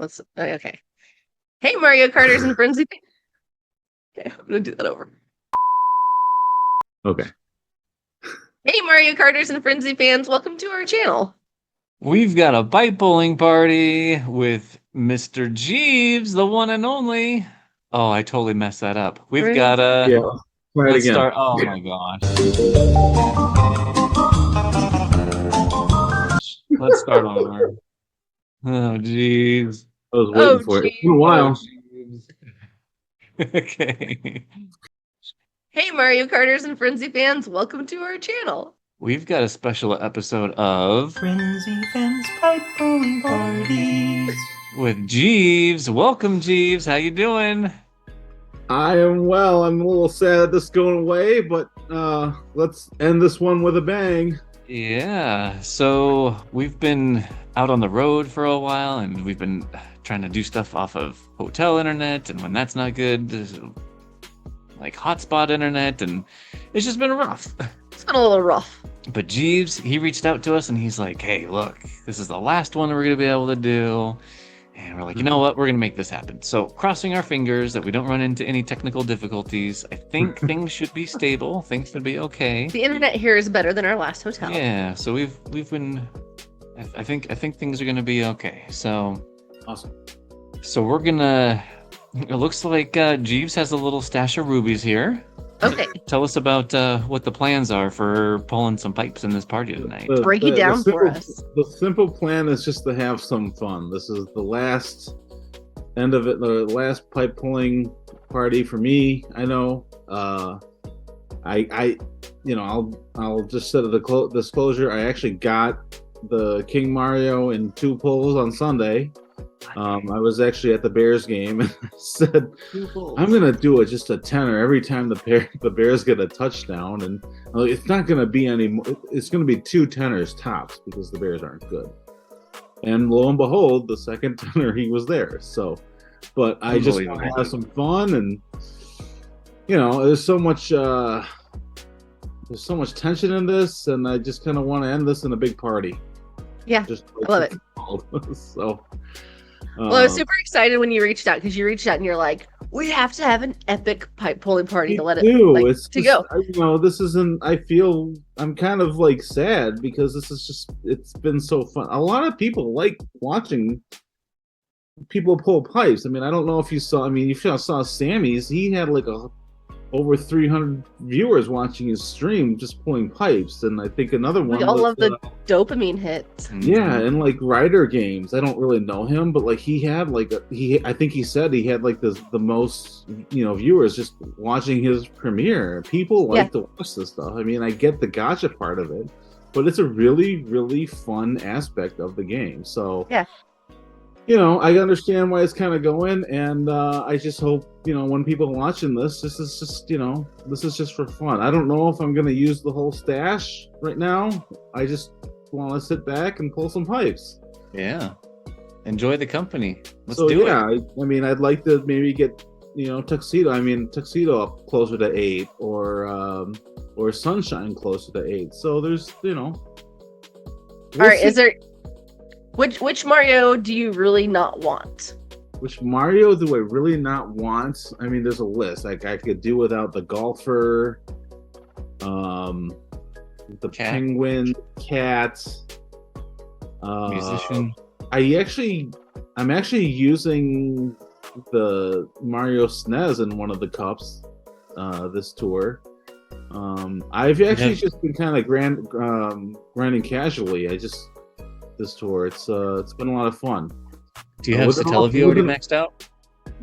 Okay. Hey, Mario Karters and Frenzy. Okay, I'm gonna do that over. Okay. Hey, Mario Karters and Frenzy fans, welcome to our channel. We've got a pipe bowling party with Mr. Geeves, the one and only. Oh, I totally messed that up. We've got a. Yeah. Try it Let's again. start. Oh my gosh. Let's start over. Oh, jeez. I was waiting for it. It's been a while. Jeeves. Okay. Hey, Mario Karters and Frenzy fans, welcome to our channel. We've got a special episode of Frenzy Fans Pipe Bowling Parties with Geeves. Welcome, Geeves. How you doing? I am well. I'm a little sad that this is going away, but let's end this one with a bang. Yeah, so we've been out on the road for a while, and we've been trying to do stuff off of hotel internet, and when that's not good, there's like hotspot internet, and it's just been rough. It's been a little rough. But Jeeves, he reached out to us, and he's like, hey, look, this is the last one we're going to be able to do. And we're like, you know what? We're going to make this happen. So crossing our fingers that we don't run into any technical difficulties. I think things should be stable. Things should be okay. The internet here is better than our last hotel. Yeah, so we've been. I think things are gonna be okay. So Awesome. So we're gonna. It looks like Jeeves has a little stash of rubies here. Okay, Tell us about what the plans are for pulling some pipes in this party tonight. break it down for us. The simple plan is just to have some fun. This is the last end of it, the last pipe pulling party for me. I know. I'll just set a disclosure. I actually got the King Mario in 2 pulls on Sunday. I was actually at the Bears game and I said, I'm gonna do it just a tenner every time the Bears get a touchdown, and it's not gonna be any more. It's gonna be 2 tenors tops because the Bears aren't good. And lo and behold, the second tenor he was there. So, but I just want to have some fun, and there's so much tension in this, and I just kind of want to end this in a big party. Yeah, Just I love it. So. Well, I was super excited when you reached out, because you reached out and you're like, we have to have an epic pipe pulling party to let it go. This isn't. I feel I'm kind of like sad because this is just. It's been so fun. A lot of people like watching people pull pipes. I mean, I don't know if you saw. I mean, you saw Sammy's. He had like over 300 viewers watching his stream just pulling pipes, and I think another one. We all love the dopamine hit. Yeah, and like Rider Games. I don't really know him, but like he had like I think he said he had like the most viewers just watching his premiere. People like to watch this stuff. I mean, I get the gotcha part of it, but it's a really, really fun aspect of the game. So yeah. I understand why it's kind of going, and I just hope, when people are watching this is just for fun. I don't know if I'm going to use the whole stash right now. I just want to sit back and pull some pipes. Yeah. Enjoy the company. Let's do it. I mean, I'd like to maybe get, Tuxedo up closer to 8, or Sunshine closer to 8. So there's, All right, is there... Which Mario do you really not want? Which Mario do I really not want? I mean, there's a list. Like I could do without the golfer, the penguin, cat, musician. I'm actually using the Mario SNES in one of the cups this tour. I've actually just been kind of grinding casually. This tour. It's been a lot of fun. Do you have Satellaview already maxed out?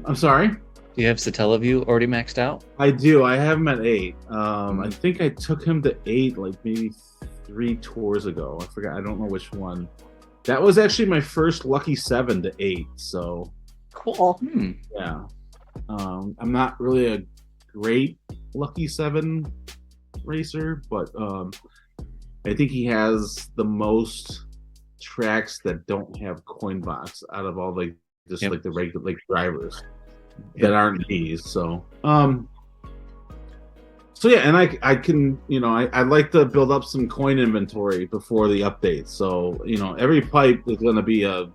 I'm sorry? Do you have Satellaview already maxed out? I do. I have him at 8. I think I took him to 8 like maybe 3 tours ago. I forgot. I don't know which one. That was actually my first lucky 7 to 8. So cool. Yeah. I'm not really a great lucky 7 racer, but I think he has the most tracks that don't have coin box out of all like the regular drivers that aren't these. So yeah, and I can I'd like to build up some coin inventory before the update. So every pipe is going to be a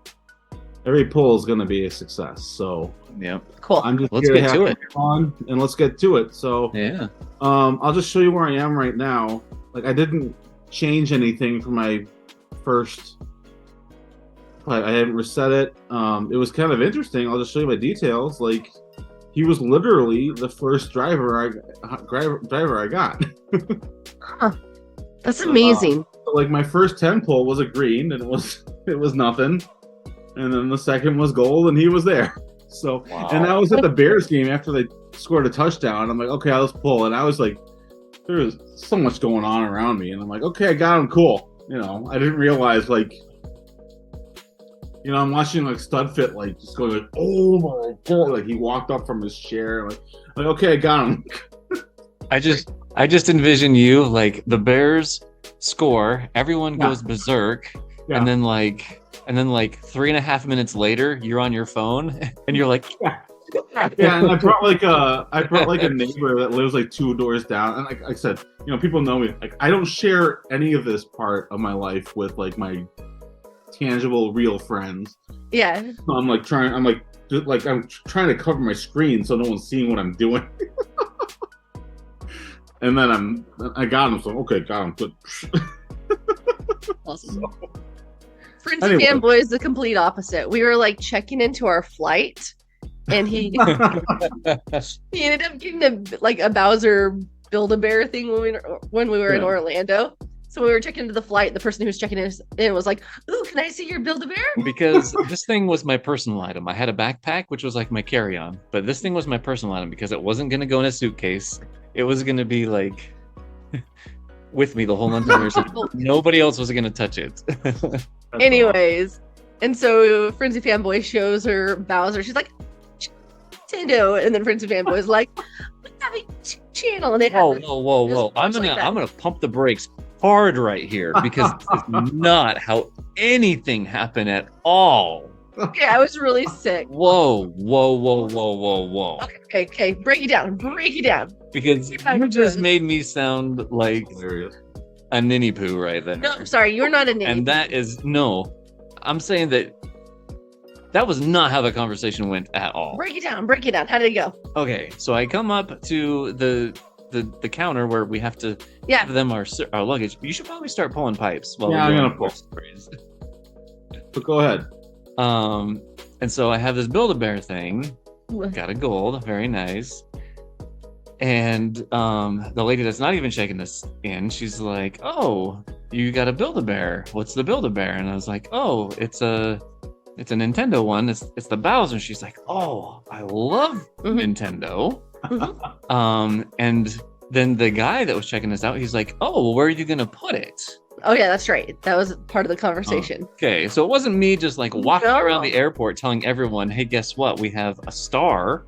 every pull is going to be a success. So Yep. Cool. I'm just Let's here get to have to it. fun, and let's get to it. So Yeah. I'll just show you where I am right now. Like I didn't change anything from my first. I haven't reset it. It was kind of interesting. I'll just show you my details. Like he was literally the first driver I got. Huh. That's amazing. Like my first 10 pull was a green, and it was nothing. And then the second was gold, and he was there. So, Wow. and I was at the Bears game after they scored a touchdown. I'm like, okay, let's pull. And I was like, there was so much going on around me, and I'm like, okay, I got him. Cool. I didn't realize like, I'm watching like Studfit like just going like, oh my god, like he walked up from his chair, like okay, I got him. I just envision you like the Bears score, everyone goes berserk, Yeah. and then like 3.5 minutes later, you're on your phone and you're like, Yeah, and I brought like a neighbor that lives like 2 doors down, and like I said, people know me. Like I don't share any of this part of my life with like my tangible, real friends. Yeah. So I'm trying to cover my screen so no one's seeing what I'm doing. And then I got him. So okay, got him. Good. Awesome. Friends Anyway. and fanboys, the complete opposite. We were like checking into our flight, and he ended up getting a Bowser Build-A-Bear thing when we were in Yeah. Orlando. So we were checking into the flight. The person who was checking in was like, "Ooh, can I see your Build-A-Bear?" because this thing was my personal item. I had a backpack, which was like my carry-on, but this thing was my personal item because it wasn't going to go in a suitcase. It was going to be like with me the whole entire time. Nobody else was going to touch it. Anyways, and so Frenzy Fanboy shows her Bowser. She's like, Nintendo, and then Frenzy Fanboy's like, we have a channel, and they have Whoa! I'm gonna pump the brakes hard right here because this is not how anything happened at all. Okay, I was really sick. Whoa! Okay, break it down. Because you just made me sound like Hilarious. a ninny poo right there. No, I'm sorry, you're not a name. And that is no. I'm saying that was not how the conversation went at all. Break it down. How did it go? Okay, so I come up to the counter where we have to Yeah. give them our luggage. You should probably start pulling pipes. While Yeah, we're I'm going gonna pull. stories. But go ahead. And so I have this Build-A-Bear thing. Got a gold, very nice. And the lady that's not even checking this in, she's like, "Oh, you got a Build-A-Bear. What's the Build-A-Bear?" And I was like, "Oh, it's a Nintendo one. It's the Bowser." She's like, "Oh, I love Nintendo." And then the guy that was checking this out, he's like, "Oh, well, where are you gonna put it?" Oh yeah, that's right. That was part of the conversation. Okay, so it wasn't me just like walking No. around the airport telling everyone, "Hey, guess what? We have a star."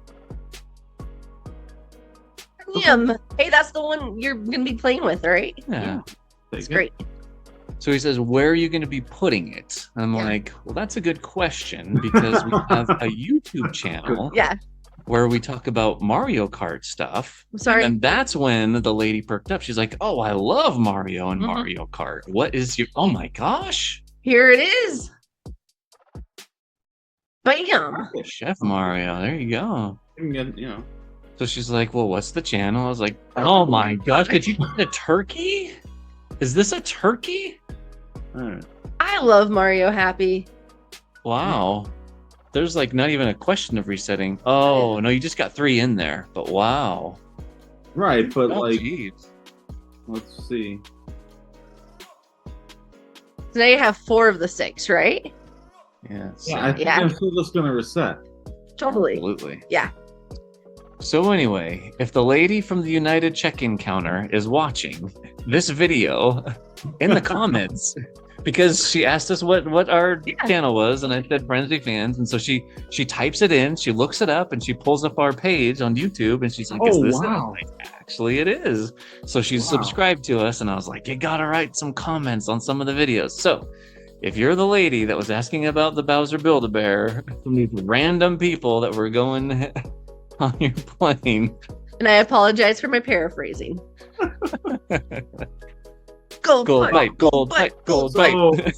Hey, that's the one you're gonna be playing with, right? Yeah. It's great. So he says, "Where are you going to be putting it?" I'm Yeah. like, "Well, that's a good question because we have a YouTube channel Yeah. where we talk about Mario Kart stuff." I'm sorry. And that's when the lady perked up. She's like, "Oh, I love Mario and Mario Kart. What is your? Oh my gosh, Here it is. Bam. Chef Mario. There you go." You know. So she's like, "Well, what's the channel?" I was like, "Oh my gosh, did you get a turkey? Is this a turkey?" I love Mario Happy. Wow. There's like not even a question of resetting. Oh, no, you just got 3 in there. But wow. Right, but Oh, like, geez. let's see. So now you have 4 of the 6, right? Yeah. Yeah, I think Yeah. I'm still just gonna reset. Totally. Absolutely. Yeah. So anyway, if the lady from the United check-in counter is watching this video in the comments, because she asked us what our channel was, and I said Frenzy Fans, and so she types it in, she looks it up, and she pulls up our page on YouTube, and she's like, "Is this it?" I'm like, "Actually, it is." So she's subscribed to us, and I was like, "You gotta write some comments on some of the videos." So if you're the lady that was asking about the Bowser Build-A-Bear from these random people that were going on your plane, And I apologize for my paraphrasing. Gold gold fight. fight, gold fight, gold fight.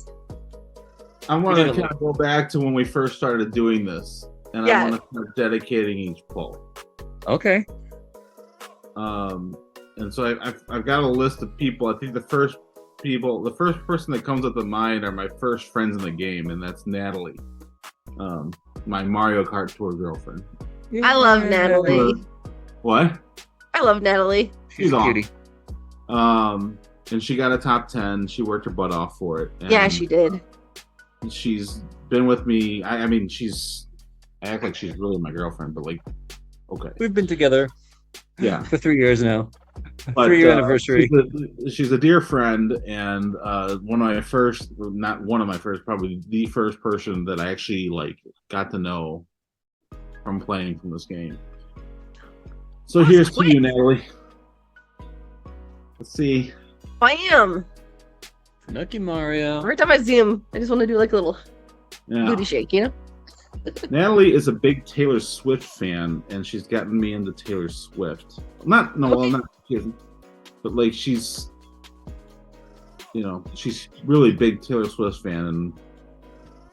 I want We to did a kind of go back to when we first started doing this, and Yeah. I want to start dedicating each poll. Okay. And so I've got a list of people. I think the first person that comes up to mind are my first friends in the game, and that's Natalie, my Mario Kart tour girlfriend. I love Natalie. What? I love Natalie. She's a cutie. And she got a top 10. She worked her butt off for it. And Yeah, she did. she's been with me. I mean, I act like she's really my girlfriend, but like, okay, We've been together yeah, for 3 years now. but 3-year anniversary. She's a dear friend, and probably the first person that I actually like got to know from playing from this game. So here's to you, Natalie. Let's see. Bam! Nucky Mario. Every time I see him, I just want to do like a little Yeah. booty shake, you know? Natalie is a big Taylor Swift fan, and she's gotten me into Taylor Swift. Not she isn't, but like she's really big Taylor Swift fan, and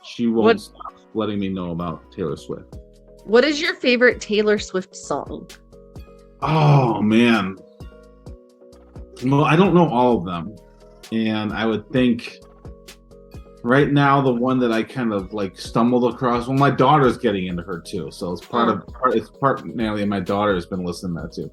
she won't stop letting me know about Taylor Swift. What is your favorite Taylor Swift song? Oh man. Well, I don't know all of them, and I would think right now the one that I kind of like stumbled across. Well, my daughter's getting into her too, so it's part Natalie and my daughter has been listening to that too.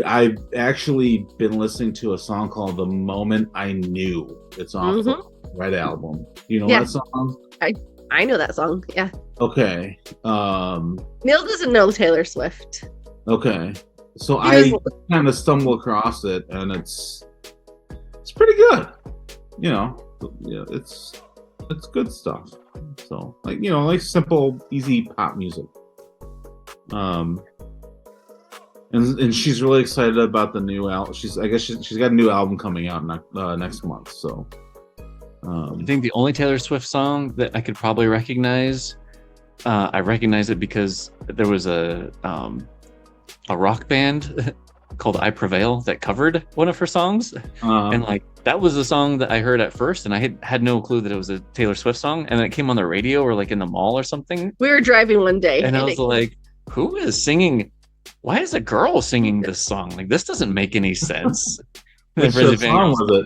I've actually been listening to a song called "The Moment I Knew." It's off the Red album. You know that song? I know that song. Yeah. Okay. Neil doesn't know Taylor Swift. Okay. So I kind of stumbled across it, and it's pretty good. Yeah, it's good stuff. So like simple, easy pop music. And she's really excited about the new album. She's got a new album coming out next month. So I think the only Taylor Swift song that I could probably recognize, I recognize it because there was a rock band called I Prevail that covered one of her songs, and like that was the song that I heard at first, and I had no clue that it was a Taylor Swift song, and then it came on the radio or like in the mall or something. We were driving one day, and I was like, "Who is singing? Why is a girl singing this song? Like this doesn't make any sense." Which song was it?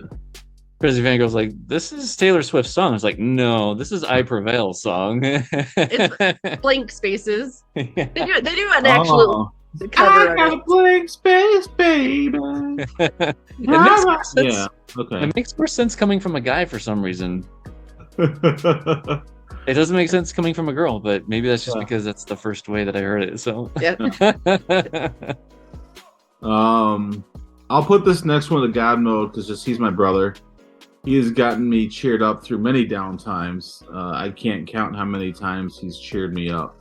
Frizzy Van goes like, "This is Taylor Swift's song." I was like, "No, this is I Prevail's song." It's blank spaces. Yeah. They do an actual cover. I got a blank space, baby. It makes more sense. Yeah. Okay. It makes more sense coming from a guy for some reason. It doesn't make sense coming from a girl, but maybe that's just because that's the first way that I heard it. So Yeah. I'll put this next one to God mode because he's my brother. He has gotten me cheered up through many down times. I can't count how many times he's cheered me up.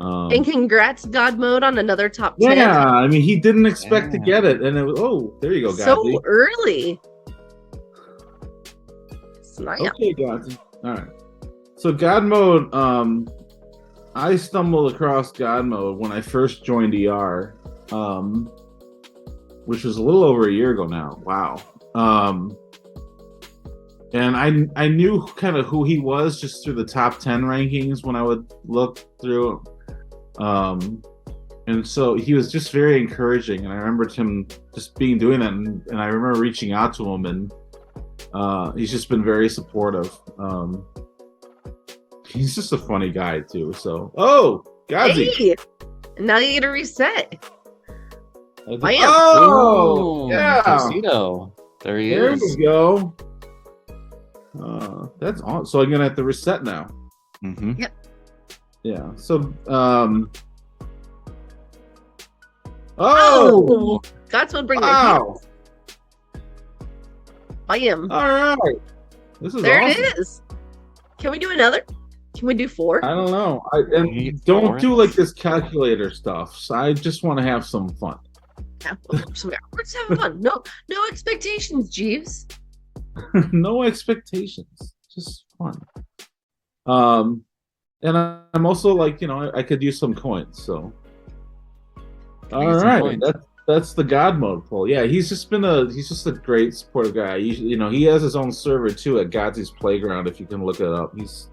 And congrats, God Mode, on another top 10. Yeah, I mean, he didn't expect to get it, and it was there you go, Godzy. So early. Okay, Godzy. All right. So God Mode, I stumbled across God Mode when I first joined ER, which was a little over a year ago now. Wow. And I knew kind of who he was just through the top 10 rankings when I would look through. And so he was just very encouraging, and I remembered him just doing that, and I remember reaching out to him, and he's just been very supportive. He's just a funny guy too. So Godzy. Hey, now you get a reset. Oh yeah, Casino. There he is. There we go. That's awesome. So I'm gonna have to reset now. Mm-hmm. Yep. Yeah. So God's one bring wow. I am. All right. This is There awesome. it is. Can we do another? Can we do 4? I don't know. Don't do like this calculator stuff. So I just want to have some fun. Yeah, we're just having fun. No expectations, Geeves. No expectations. Just fun. And I'm also like, I could use some coins. So all right. That's the God mode pull. Yeah, he's just a great supportive guy. He has his own server too at Godsy's Playground. If you can look it up, he's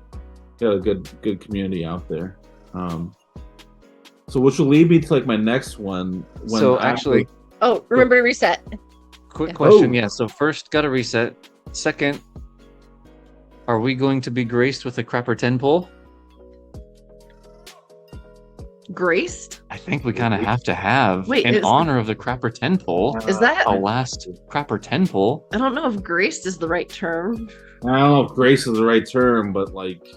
got a good community out there. So which will lead me to like my next one. Oh, remember to reset. Quick question. Oh. Yeah. So first, got to reset. Second, are we going to be graced with a Crapper 10 pull? Graced? I think we kind of have to have Wait, in honor of the Crapper 10 pull. Is that? A last Crapper 10 pull? I don't know if graced is the right term. I don't know if grace is the right term, but like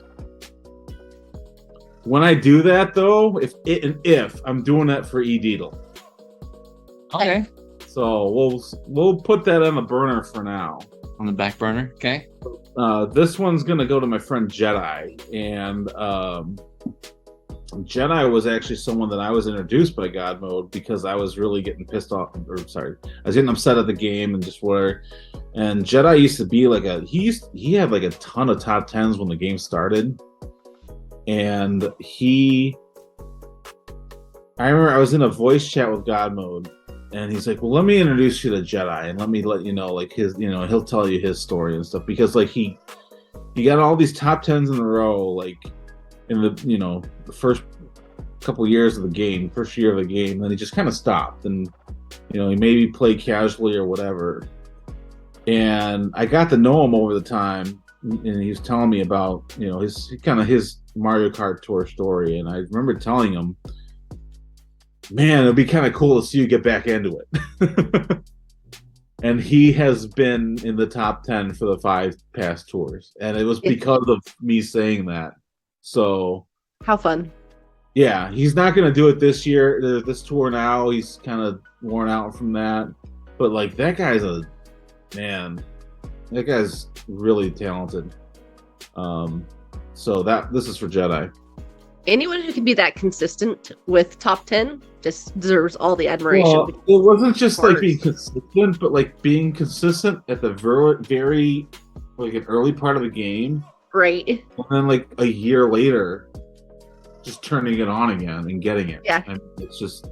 when I do that though, if I'm doing that for Deedle. Okay. So we'll put that on the burner for now. On the back burner. Okay. This one's gonna go to my friend Jedi, and Jedi was actually someone that I was introduced by God Mode because I was really getting pissed off, I was getting upset at the game and just whatever. And Jedi used to be like he had like a ton of top 10s when the game started, and I remember I was in a voice chat with God Mode, and he's like, "Well, let me introduce you to Jedi, and let me let you know like his, he'll tell you his story and stuff because like he got all these top 10s in a row like." In the first couple years of the game, first year of the game, then he just kind of stopped, and he maybe played casually or whatever. And I got to know him over the time, and he was telling me about his Mario Kart tour story, and I remember telling him, "Man, it'd be kind of cool to see you get back into it." And he has been in the top 10 for the 5 past tours, and it was because of me saying that. So how fun. Yeah, he's not going to do it this year. This tour now, he's kind of worn out from that. But like that guy's really talented. So this is for Jedi. Anyone who can be that consistent with top 10 just deserves all the admiration. Well, it wasn't just like being consistent, but like being consistent at the very like an early part of the game. Right. And then like a year later, just turning it on again and getting it. Yeah. And it's just,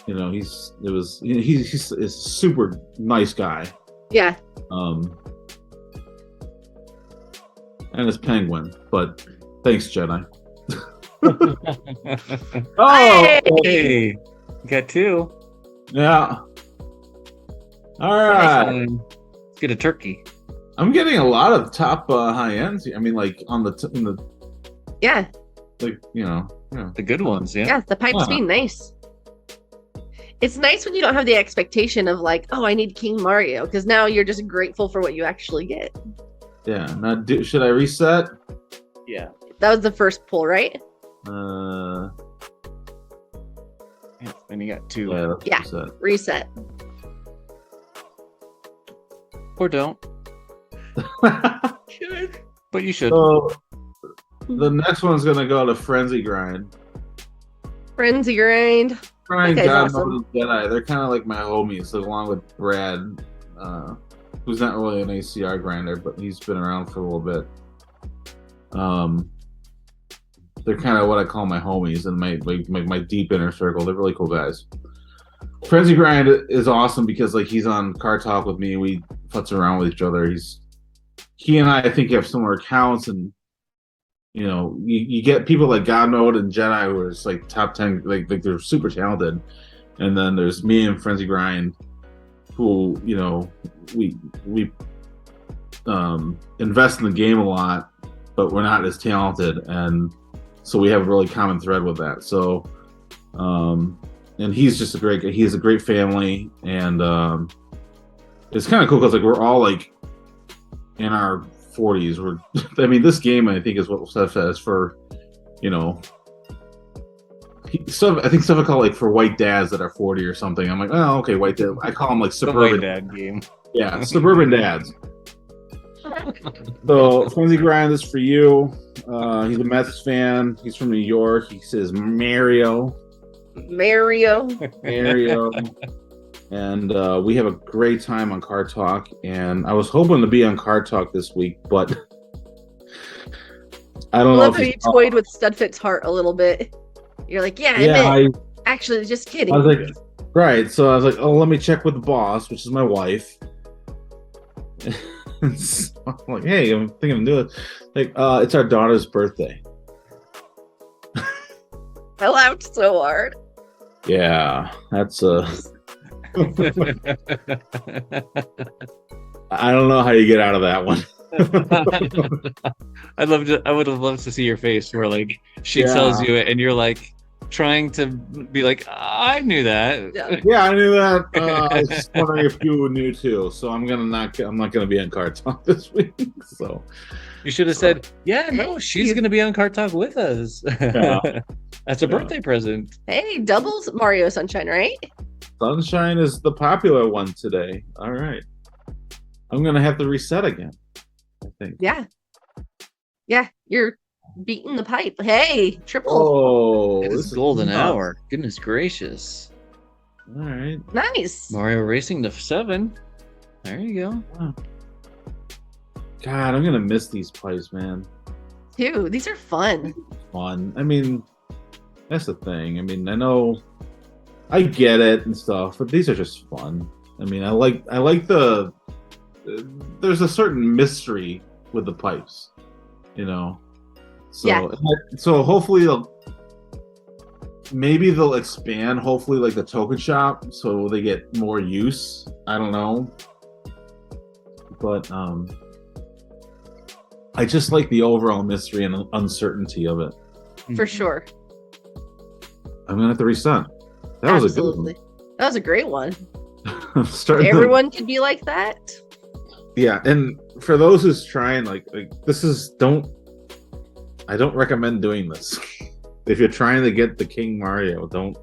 he's a super nice guy. Yeah. And it's Penguin, but thanks, Jedi. Oh, hey, you got 2. Yeah. All right. Let's get a turkey. I'm getting a lot of top high ends. I mean, like on the yeah, like the good ones. Yeah, the pipes being nice. It's nice when you don't have the expectation of like, oh, I need King Mario, because now you're just grateful for what you actually get. Yeah. Now, should I reset? Yeah. That was the first pull, right? Yeah. And you got 2. Yeah. Reset. Or don't. But you should. So the next one's gonna go to Frenzy Grind. Frenzy Grind. Brian, Okay, God awesome. Mode, and Jedi. They're kind of like my homies, along with Brad, who's not really an ACR grinder, but he's been around for a little bit. They're kind of what I call my homies and my deep inner circle. They're really cool guys. Frenzy Grind is awesome because like he's on Car Talk with me. We futz around with each other. He and I think have similar accounts, and you get people like God Mode and Jedi who are just like top 10, like they're super talented, and then there's me and Frenzy Grind, who we invest in the game a lot, but we're not as talented, and so we have a really common thread with that. So, and he's just a great guy. He has a great family, and it's kind of cool because like we're all like in our 40s. I mean, this game I think is what Seth says for, I think Seth call like for white dads that are 40 or something. I'm like, oh, okay, white dad. I call them like suburban dad game. Yeah, suburban dads. So Frenzy Grind is for you. He's a Mets fan. He's from New York. He says Mario. And we have a great time on Car Talk. And I was hoping to be on Car Talk this week, but I don't know. I love how you toyed with Studfit's heart a little bit. You're like, yeah, actually, just kidding. I was like, Right. So I was like, oh, let me check with the boss, which is my wife. So I'm like, hey, I'm thinking I'm doing like it's our daughter's birthday. I laughed so hard. Yeah, that's I don't know how you get out of that one. I would have loved to see your face where like she tells you it and you're like trying to be like, I knew that. Yeah, I knew that. I was just wondering if you knew too. So I'm not gonna be on Card Talk this week. So You should have said, yeah, no, she's gonna be on Card Talk with us. Yeah. That's a birthday present. Hey, doubles Mario Sunshine, right? Sunshine is the popular one today. All right. I'm gonna have to reset again, I think. Yeah. Yeah, you're beating the pipe. Hey, triple. Oh, It is golden hour. Goodness gracious. All right. Nice. Mario Racing to 7. There you go. Wow. God, I'm gonna miss these pipes, man. Too. These are fun. Fun. I mean, that's the thing. I mean, I know I get it and stuff, but these are just fun. I mean, I like the there's a certain mystery with the pipes, you know. So Yeah. so hopefully they'll expand hopefully like the token shop so they get more use. I don't know. But I just like the overall mystery and uncertainty of it. For sure. I'm gonna have to reset. That was a good Absolutely. That was a great one. one. Starting to- Everyone could be like that. Yeah, and for those who's trying, like this is I don't recommend doing this. If you're trying to get the King Mario, don't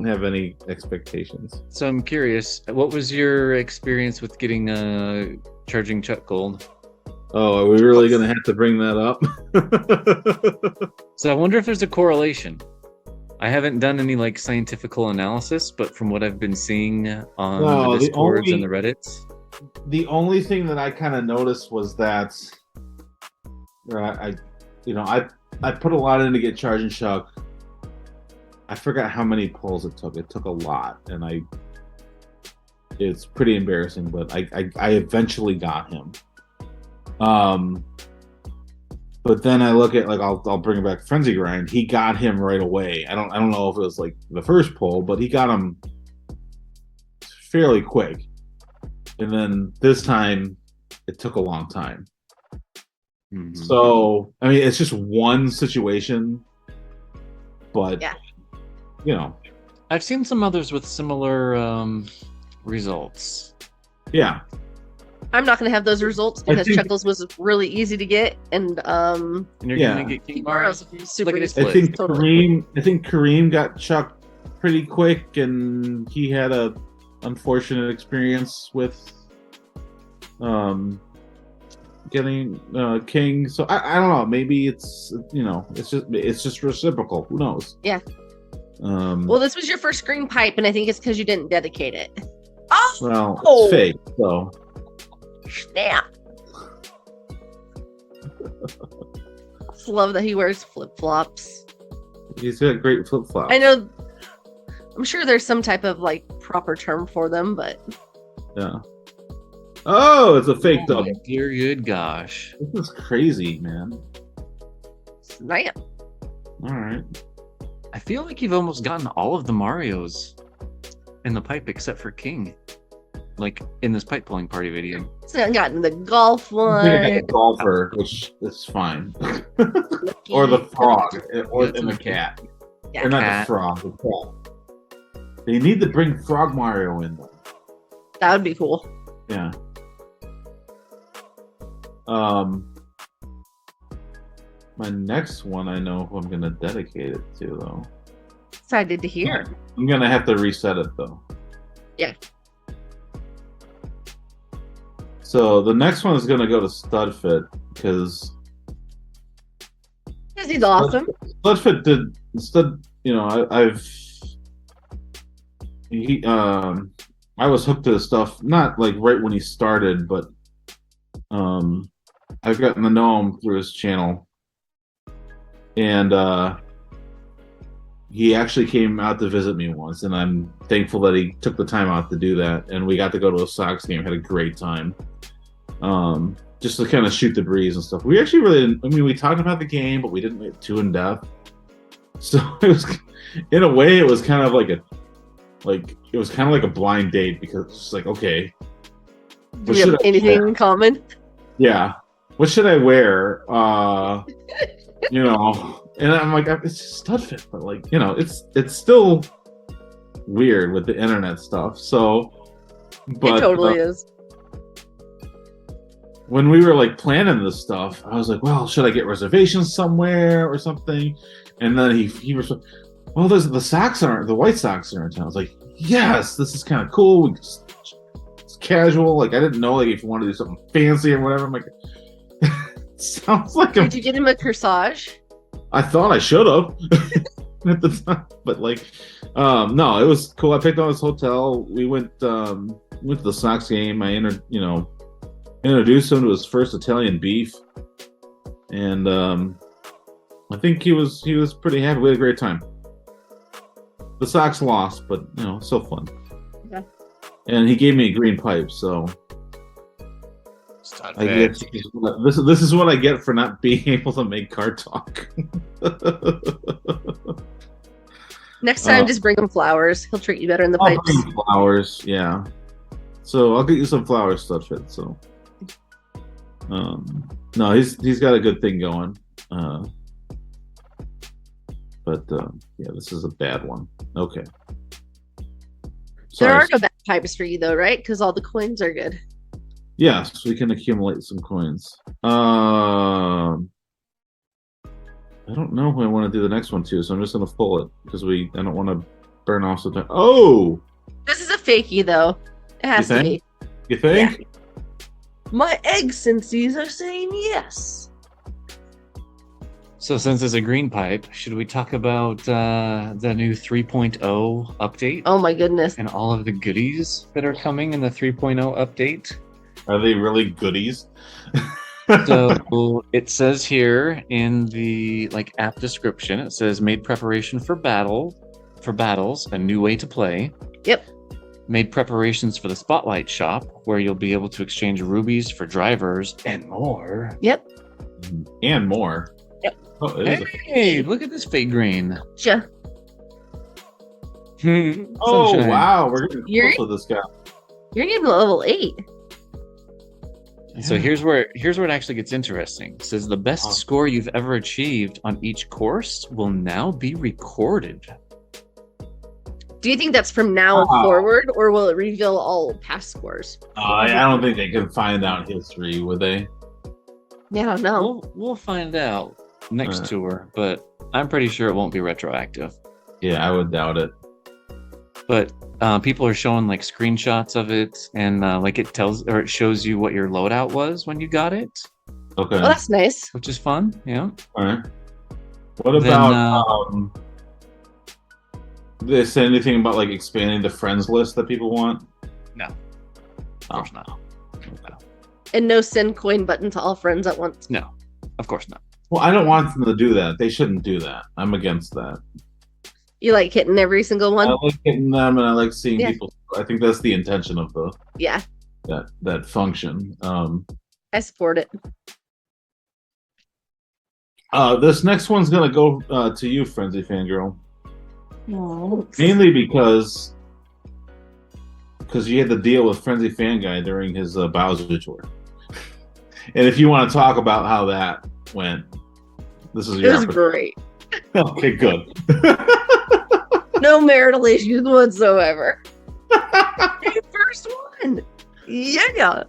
have any expectations. So I'm curious, what was your experience with getting charging Chuck Gold? Oh, are we really gonna have to bring that up? So I wonder if there's a correlation. I haven't done any like scientifical analysis, but from what I've been seing on No, the the Discords only- and the Reddits. The only thing that I kind of noticed was that I put a lot in to get Charging Chuck. I forgot how many pulls it took. It took a lot, and it's pretty embarrassing. But I eventually got him. But then I look at like I'll bring it back Frenzy Grind. He got him right away. I don't know if it was like the first pull, but he got him fairly quick. And then this time, it took a long time. Mhm. So, I mean, it's just one situation, but, you know. I've seen some others with similar results. Yeah. I'm not going to have those results because think- Chuckles was really easy to get, and And you're Yeah. gonna get King King Mario. Mario's super Look at easy. his I think Totally. Kareem got Chuck pretty quick, and he had a unfortunate experience with getting King. So I don't know. Maybe it's it's just reciprocal. Who knows? Yeah. Well, Well, this was your first green pipe, and I think it's because you didn't dedicate it. it's fake. So Snap. Just love that he wears flip flops. he's got great flip flops. I know. I'm sure there's some type of like proper term for them, but Yeah. Oh, it's a fake Oh my double. dear good gosh. This is crazy, man. snap. All right. I feel like you've almost gotten all of the Marios in the pipe except for King. Like in this pipe pulling party video. It's not gotten the golf I think I had one. a golfer, which is fine. Or the frog, or and the cat. Yeah. Or not Cat. the frog, the cat. They need to bring Frog Mario in though. That would be cool. Yeah. My next one, I know who I'm gonna dedicate it to though. Excited to hear. I'm gonna have to reset it though. Yeah. So the next one is gonna go to Studfit because Because he's awesome. Studfit did Stud. You know, I was hooked to the stuff not like right when he started, but I've gotten to know him through his channel, and he actually came out to visit me once, and I'm thankful that he took the time out to do that. And we got to go to a Sox game, had a great time. Just to kind of shoot the breeze and stuff. We actually really didn't, I mean, we talked about the game, but we didn't get too in depth. So it was, in a way, it was kind of like a blind date, because it's just like, okay, Do we have anything in common? Yeah, what should I wear? And I'm like, it's just stud fit, but like, it's still weird with the internet stuff. So, but It totally is. when we were like planning this stuff, I was like, well, should I get reservations somewhere or something? And then he was, well, there's the White Sox are in town. I was like, yes, this is kind of cool. It's casual. Like, I didn't know, like, if you want to do something fancy or whatever. I'm like, sounds like Did you get him a corsage? I thought I should have at the time, but like, no, it was cool. I picked out this hotel. We went to the Sox game. I introduced him to his first Italian beef, and I think he was pretty happy. We had a great time. The Sox lost, but still fun. Yeah. And he gave me a green pipe, so I guess this is what I get for not being able to make car talk. Next time, just bring him flowers. He'll treat you better in the I'll pipes. bring him flowers, yeah. So I'll get you some flower stuff. So, no, he's got a good thing going. But yeah, this is a bad one. Okay. There are no bad pipes for you though, right? Because all the coins are good. Yes, we can accumulate some coins. I don't know who I want to do the next one to, so I'm just gonna pull it because I don't want to burn off some time. Oh, this is a fakie though. It has to be. You think? Yeah. My egg senses are saying yes. So since it's a green pipe, should we talk about the new 3.0 update? Oh my goodness. And all of the goodies that are coming in the 3.0 update? Are they really goodies? So it says here in the app description, it says made preparation for battles, a new way to play. Yep. Made preparations for the Spotlight Shop, where you'll be able to exchange rubies for drivers and more. Yep. And more. Yep. Oh, hey, look at this fake green. Sure. Oh, wow. We're getting close with this guy. You're getting level 8. So here's where it actually gets interesting. It says the best score you've ever achieved on each course will now be recorded. Do you think that's from now forward, or will it reveal all past scores? I don't think they can find out history, would they? Yeah, I don't know. We'll find out next tour, but I'm pretty sure it won't be retroactive. Yeah, I would doubt it. But people are showing screenshots of it, and it shows you what your loadout was when you got it. Okay. Oh, that's nice. Which is fun. Yeah. All right. What about did they say anything about expanding the friends list that people want? No. Of course not. No. And no send coin button to all friends at once. No. Of course not. Well, I don't want them to do that. They shouldn't do that. I'm against that. You like hitting every single one? I like hitting them, and I like seeing people. I think that's the intention of that function. I support it. This next one's gonna go to you, Frenzy Fangirl. No. Mainly because you had to deal with Frenzy Fan Guy during his Bowser tour. And if you want to talk about how that went, this is your. It was great. Okay, good. No marital issues whatsoever. First one. Yeah.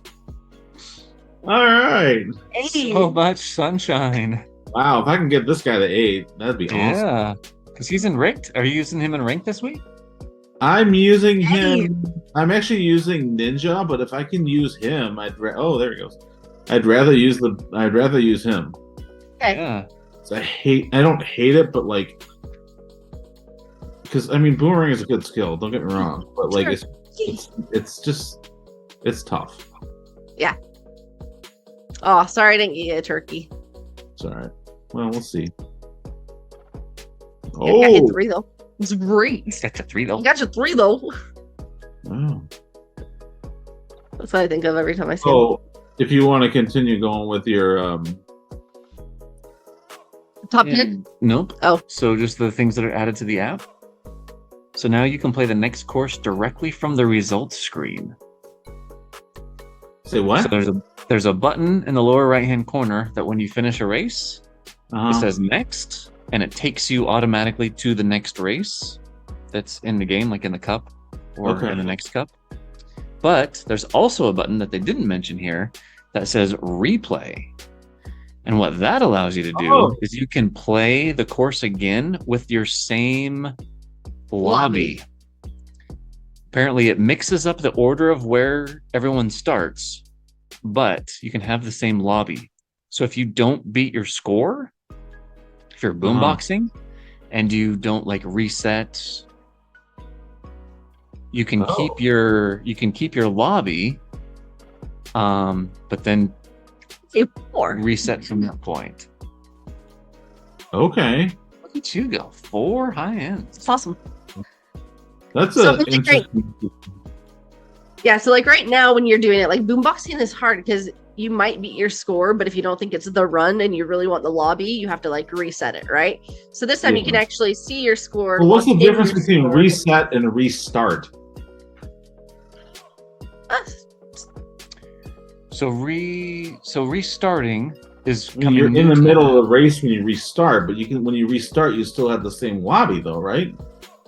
All right. So much sunshine. Wow, if I can get this guy to 8, that'd be awesome. Yeah, because he's in ranked. Are you using him in ranked this week? I'm using him. I'm actually using Ninja, but if I can use him, oh, there he goes. I'd rather use him. Okay. Yeah. I don't hate it, but because Boomerang is a good skill. Don't get me wrong, but it's tough. Yeah. Oh, sorry I didn't get you a turkey. It's all right. Well, we'll see. Yeah, you got hit Oh, 3 though. It's great. Got to 3 though. You got your 3 though. wow. That's what I think of every time I see him. So, if you want to continue going with your Top 10? Nope. Oh. So just the things that are added to the app. So now you can play the next course directly from the results screen. say what? So there's a button in the lower right hand corner that when you finish a race, it says next, and it takes you automatically to the next race that's in the game, like in the cup or in the next cup. But there's also a button that they didn't mention here that says replay. And what that allows you to do is you can play the course again with your same lobby. Apparently it mixes up the order of where everyone starts, but you can have the same lobby. So if you don't beat your score, if you're boomboxing and you don't like reset, you can keep your lobby, but then reset from that point. Okay. Look at you go. 4 high ends. It's awesome. That's interesting. Yeah, so like right now when you're doing it, like boomboxing is hard because you might beat your score, but if you don't think it's the run and you really want the lobby, you have to like reset it, right? So this time you can actually see your score. Well, what's the difference between reset and restart? So restarting is when you're in the middle of the race when you restart, but when you restart, you still have the same lobby though, right?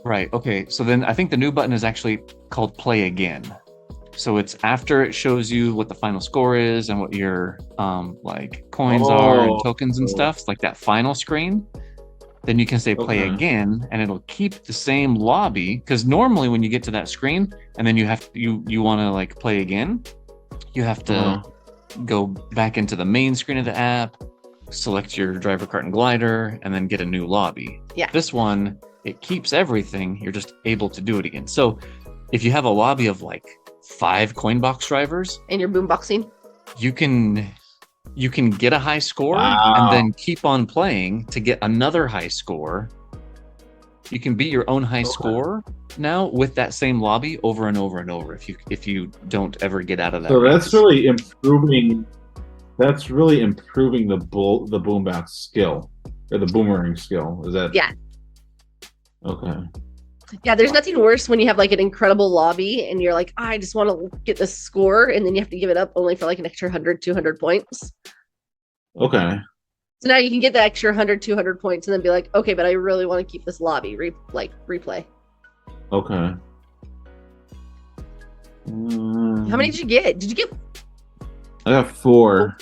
Right. Okay. So then I think the new button is actually called play again. So it's after it shows you what the final score is and what your like coins are and tokens and stuff. It's like that final screen. Then you can say play again, and it'll keep the same lobby. Because normally when you get to that screen and then you want to like play again, you have to go back into the main screen of the app, select your driver, kart, and glider, and then get a new lobby. Yeah. This one, it keeps everything. You're just able to do it again. So if you have a lobby of like 5 coin box drivers and you're boomboxing, you can get a high score and then keep on playing to get another high score. You can beat your own high score now with that same lobby over and over and over if you don't ever get out of that. So race. that's really improving. That's really improving the boombox skill or the boomerang skill. Is that? Yeah. Okay. Yeah, there's nothing worse when you have like an incredible lobby and you're like, I just want to get this score, and then you have to give it up only for like an extra 100, 200 points. Okay. So now you can get the extra 100, 200 points and then be like, okay, but I really want to keep this lobby, replay. Okay. How many did you get? Did you get? I got 4.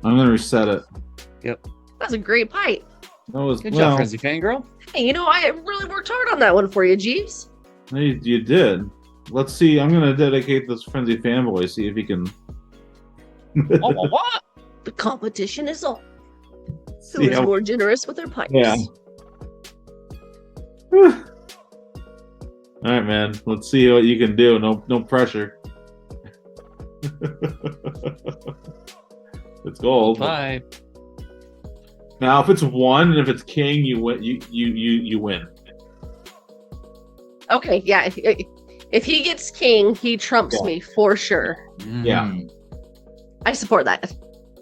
I'm going to reset it. Yep. That's a great pipe. That was good job, Frenzy Fangirl. Hey, I really worked hard on that one for you, Geeves. You did. Let's see. I'm going to dedicate this Frenzy Fanboy, see if he can. What? The competition is on. Who is more generous with their pipes? Yeah. All right, man. Let's see what you can do. No pressure. It's gold. Bye. Now, if it's 1 and if it's king, you win. You win. Okay, yeah. If he gets king, he trumps me for sure. Yeah. I support that.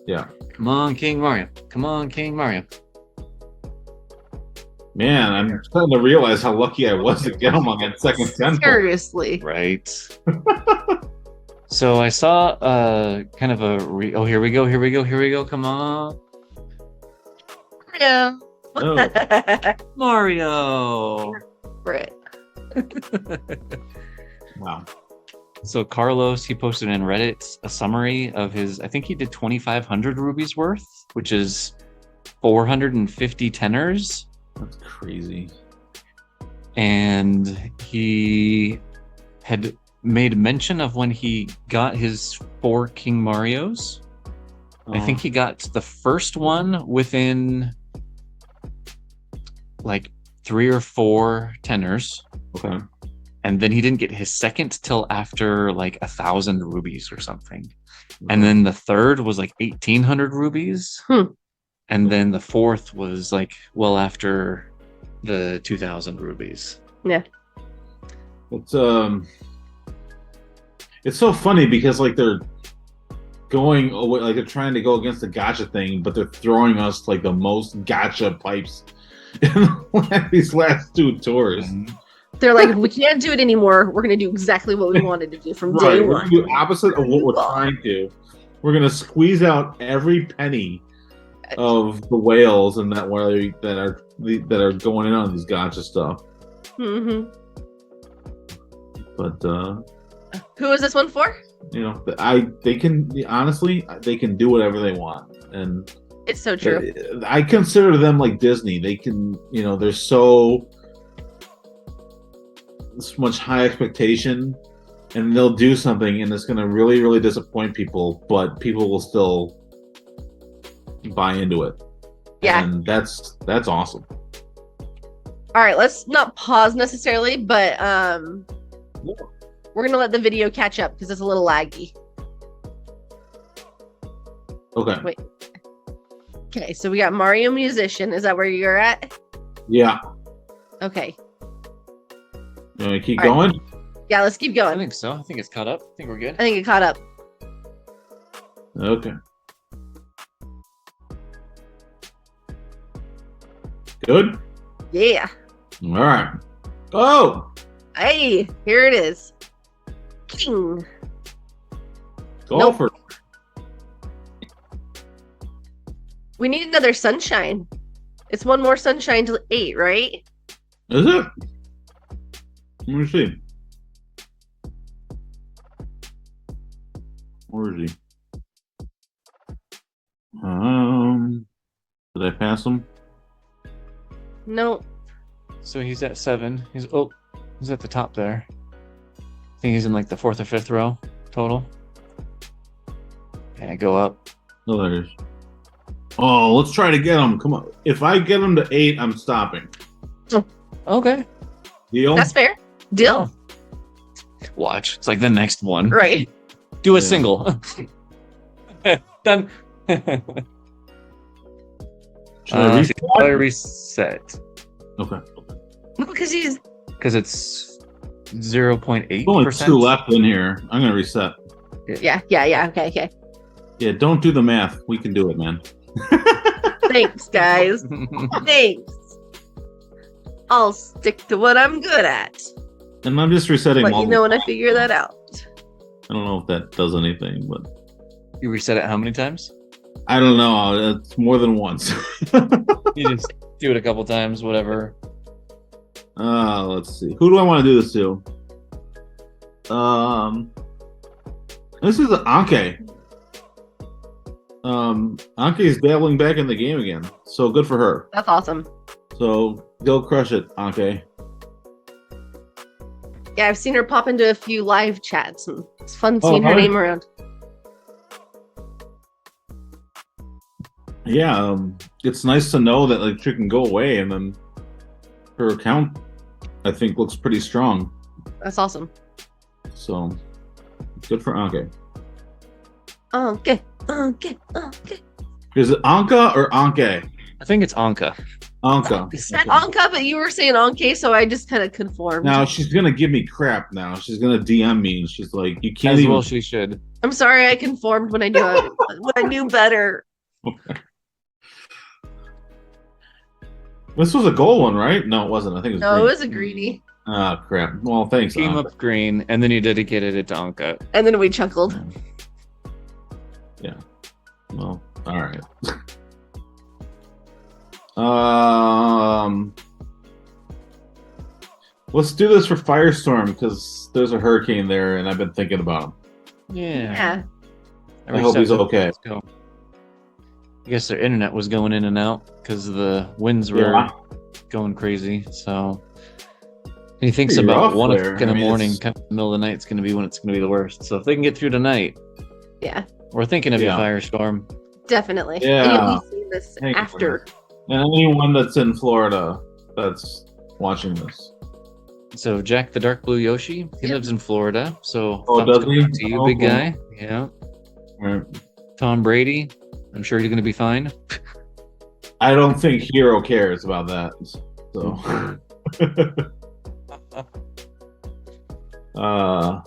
Yeah. Come on, King Mario. Come on, King Mario. Man, I'm starting to realize how lucky I was to get him on that second 10. Seriously. Right. So I saw kind of a here we go. Come on. Yeah. Mario. Right. Wow. So Carlos, he posted in Reddit a summary of his, I think he did 2,500 rubies worth, which is 450 tenors. That's crazy. And he had made mention of when he got his 4 King Marios. I think he got the first one within like 3 or 4 tenors. Okay. And then he didn't get his second till after like 1,000 rubies or something. And then the third was like 1,800 rubies. And then the fourth was like well after the 2,000 rubies. Yeah. It's so funny because like they're going away, like they're trying to go against the gacha thing, but they're throwing us like the most gacha pipes in these last 2 tours. They're like, we can't do it anymore. We're going to do exactly what we wanted to do from day We're one. gonna do opposite of what we're trying to. We're gonna squeeze out every penny of the whales and that are going in on these gacha stuff. Mm-hmm. But Who is this one for? you know, they can do whatever they want, and It's so true. I consider them like Disney. They can, you know, there's so much high expectation, and they'll do something, and it's going to really, really disappoint people, but people will still buy into it. Yeah. And that's awesome. All right, let's not pause necessarily, but we're going to let the video catch up because it's a little laggy. Okay. Wait. Okay, so we got Mario Musician. Is that where you're at? Yeah. Okay. You want to keep All right. going? Yeah, let's keep I going. think so. I think it's caught up. I think we're good. I think it caught up. Okay. Good? Yeah. All right. Oh! Hey, here it is. King. Golfer. We need another sunshine. It's one more sunshine to 8, right? Is it? Let me see. Where is he? Did I pass him? No. So he's at 7. He's at the top there. I think he's in like the 4th or 5th row total. And I go up. Oh, there he is. Oh, let's try to get him. Come on. If I get him to 8, I'm stopping. Okay. Deal? That's fair. Deal. Watch. It's like the next one. Right. Do a Yeah. single. Done. Should I reset? I reset. Okay. No, because he's Because it's 0.8%. Only 2 left in here. I'm going to reset. yeah. Okay. Yeah, don't do the math. We can do it, man. Thanks, guys. Thanks. I'll stick to what I'm good at. And I'm just resetting Let you multiple. know when I figure that out. I don't know if that does anything, but You reset it how many times? I don't know. It's more than once. You just do it a couple times, whatever. Let's see. Who do I want to do this to? This is Anke. Anke's dabbling back in the game again, so good for her. That's awesome. So go crush it, Anke. Yeah, I've seen her pop into a few live chats, and it's fun seeing her really? name around. Yeah, it's nice to know that like she can go away, and then her account, I think, looks pretty strong. That's awesome. So good for Anke. Okay. Is it Anka or Anke? I think it's Anka. Anka. I said Anka, but you were saying Anke, so I just kind of conformed. Now she's gonna give me crap. Now she's gonna DM me, and she's like, "You can't As even." well she should. I'm sorry, I conformed when I knew when I knew better. This was a gold one, right? No, it wasn't. I think it was. No, it green. was a greedy. Ah, crap. Well, thanks. Came Anka. up green, and then you dedicated it to Anka. And then we chuckled. Yeah. Well, all right. Let's do this for Firestorm because there's a hurricane there, and I've been thinking about him. Yeah. I hope he's okay. Let's go. I guess their internet was going in and out because the winds were going crazy. So he thinks Pretty about rough 1 there. o'clock in the I mean, morning, it's- kind of the middle of the night, it's going to be when it's going to be the worst. So if they can get through tonight, Yeah, we're thinking of Yeah. you, Firestorm. definitely. Yeah. And you'll be seeing this Thank you for after. And anyone that's in Florida that's watching this. So Jack the Dark Blue Yoshi, he Yep. lives in Florida. So Oh, thumbs does going he? out to you, Oh, big cool. guy. Yeah. All right. Tom Brady, I'm sure he's going to be fine. I don't think Hero cares about that. So, uh,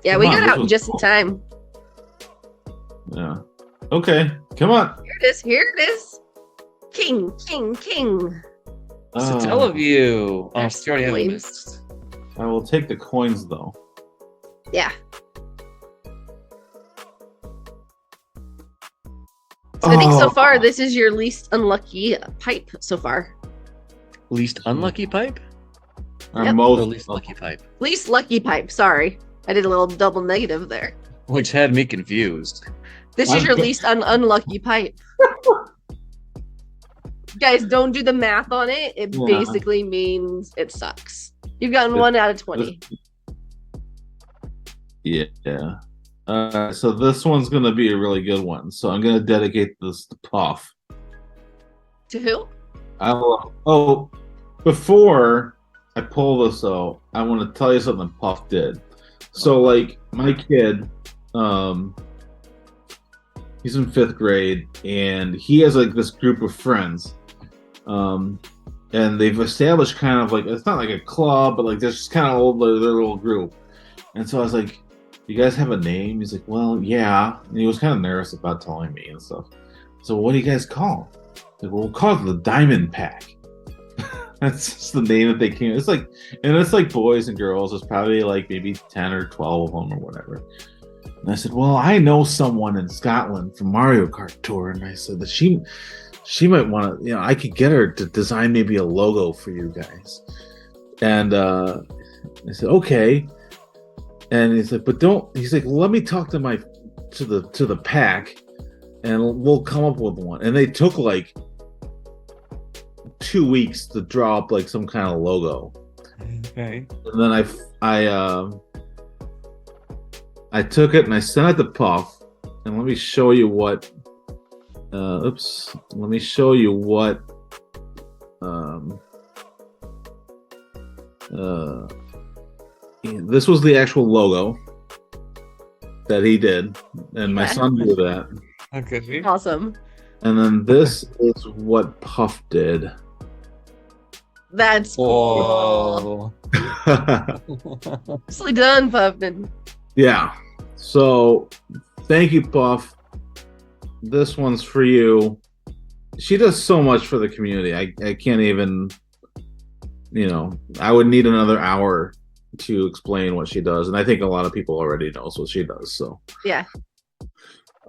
Yeah, come we on, got this out was just in cool. time. Yeah. Okay, come on. Here it is. Here it is. King, king, king. So tell of you. Oh, There's you already have a coins. mist. I will take the coins though. Yeah. So I think so far this is your least unlucky pipe so far. Least unlucky pipe? Our Yep. Or most least lucky pipe? Least lucky pipe. Sorry. I did a little double negative there. Which had me confused. This is your least unlucky pipe. Guys, don't do the math on it. It Yeah. basically means it sucks. You've gotten 1 out of 20. Yeah. So this one's gonna be a really good one. So I'm gonna dedicate this to Puff. To who? Before I pull this out, I want to tell you something Puff did. So like my kid, he's in 5th grade and he has like this group of friends. And they've established kind of like, it's not like a club, but like there's just kind of their little group. And so I was like, you guys have a name? He's like, well, yeah. And he was kind of nervous about telling me and stuff. So what do you guys call it? Like, well, we'll call it the Diamond Pack. That's just the name that they came. It's like, and it's like boys and girls. It's probably like maybe 10 or 12 of them or whatever. And I said, well, I know someone in Scotland from Mario Kart Tour. And I said that she might want to, I could get her to design maybe a logo for you guys. And I said, okay. And he's like, but don't. He's like, let me talk to the pack, and we'll come up with one. And they took like 2 weeks to draw up like some kind of logo. Okay. And then I took it and I sent it to Puff. And let me show you what. Let me show you what. This was the actual logo that he did, and my son did that. Okay. Awesome. And then this is what Puff did. That's cool. Whoa. Nicely done, Puffman. Yeah. So, thank you, Puff. This one's for you. She does so much for the community. I can't even, I would need another hour to explain what she does, and I think a lot of people already knows what she does. So yeah.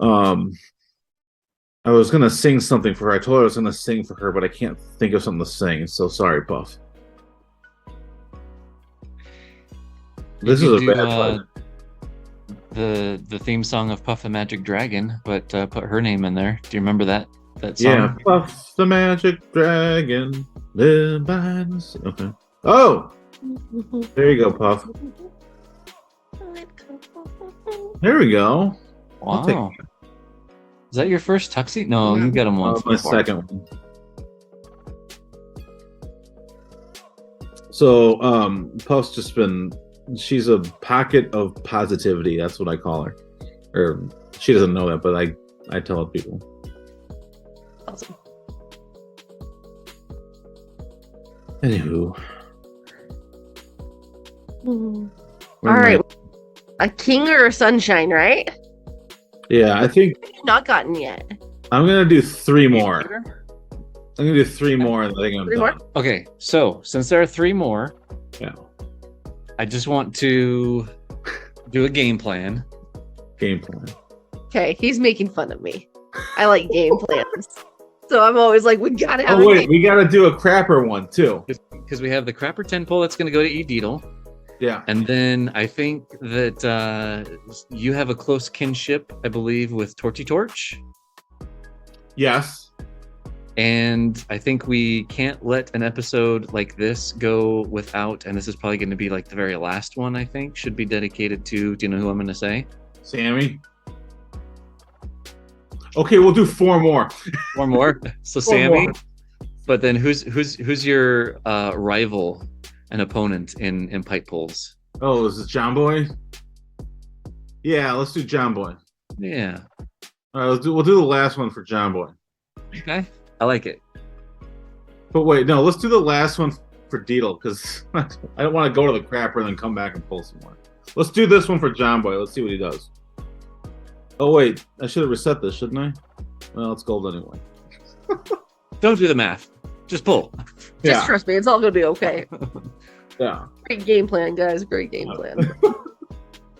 I was gonna sing something for her. I told her I was gonna sing for her, but I can't think of something to sing. So sorry, Puff. This is a bad the theme song of Puff the Magic Dragon, but put her name in there. Do you remember that song? Yeah, Puff the Magic Dragon, live by the sea. Okay. Oh, there you go, Puff. There we go. Wow. Is that your first tuxedo? No, you got him once My before. second one. So, Puff's just been. She's a pocket of positivity. That's what I call her. Or she doesn't know that, but I tell people. Awesome. Anywho. All right. A king or a sunshine, right? Yeah, I think Not gotten yet. I'm gonna do 3 more. I'm gonna do 3 more, and I think I'm 3 done. more? Okay, so since there are 3 more, Yeah. I just want to do a game plan. Game plan. Okay, he's making fun of me. I like game plans. So I'm always like, we gotta have Oh a wait, game. we gotta do a crapper one too. Because we have the Crapper 10 poll that's going to go to Edeedle. Yeah. And then I think that you have a close kinship, I believe, with Torchy Torch. Yes. And I think we can't let an episode like this go without, and this is probably going to be like the very last one, I think, should be dedicated to, do you know who I'm going to say? Sammy. Okay, we'll do 4 more. 4 more. So 4 Sammy. more. But then who's your rival and opponent in pipe pulls? Oh, is it John Boy? Yeah, let's do John Boy. Yeah. All right, we'll do the last one for John Boy. Okay. I like it. But wait, no, let's do the last one for Deedle because I don't want to go to the crapper and then come back and pull some more. Let's do this one for John Boy. Let's see what he does. Oh wait, I should have reset this, shouldn't I? Well, it's gold anyway. Don't do the math. Just pull. Just trust me, it's all gonna be okay. Yeah. Great game plan, guys. Great game plan.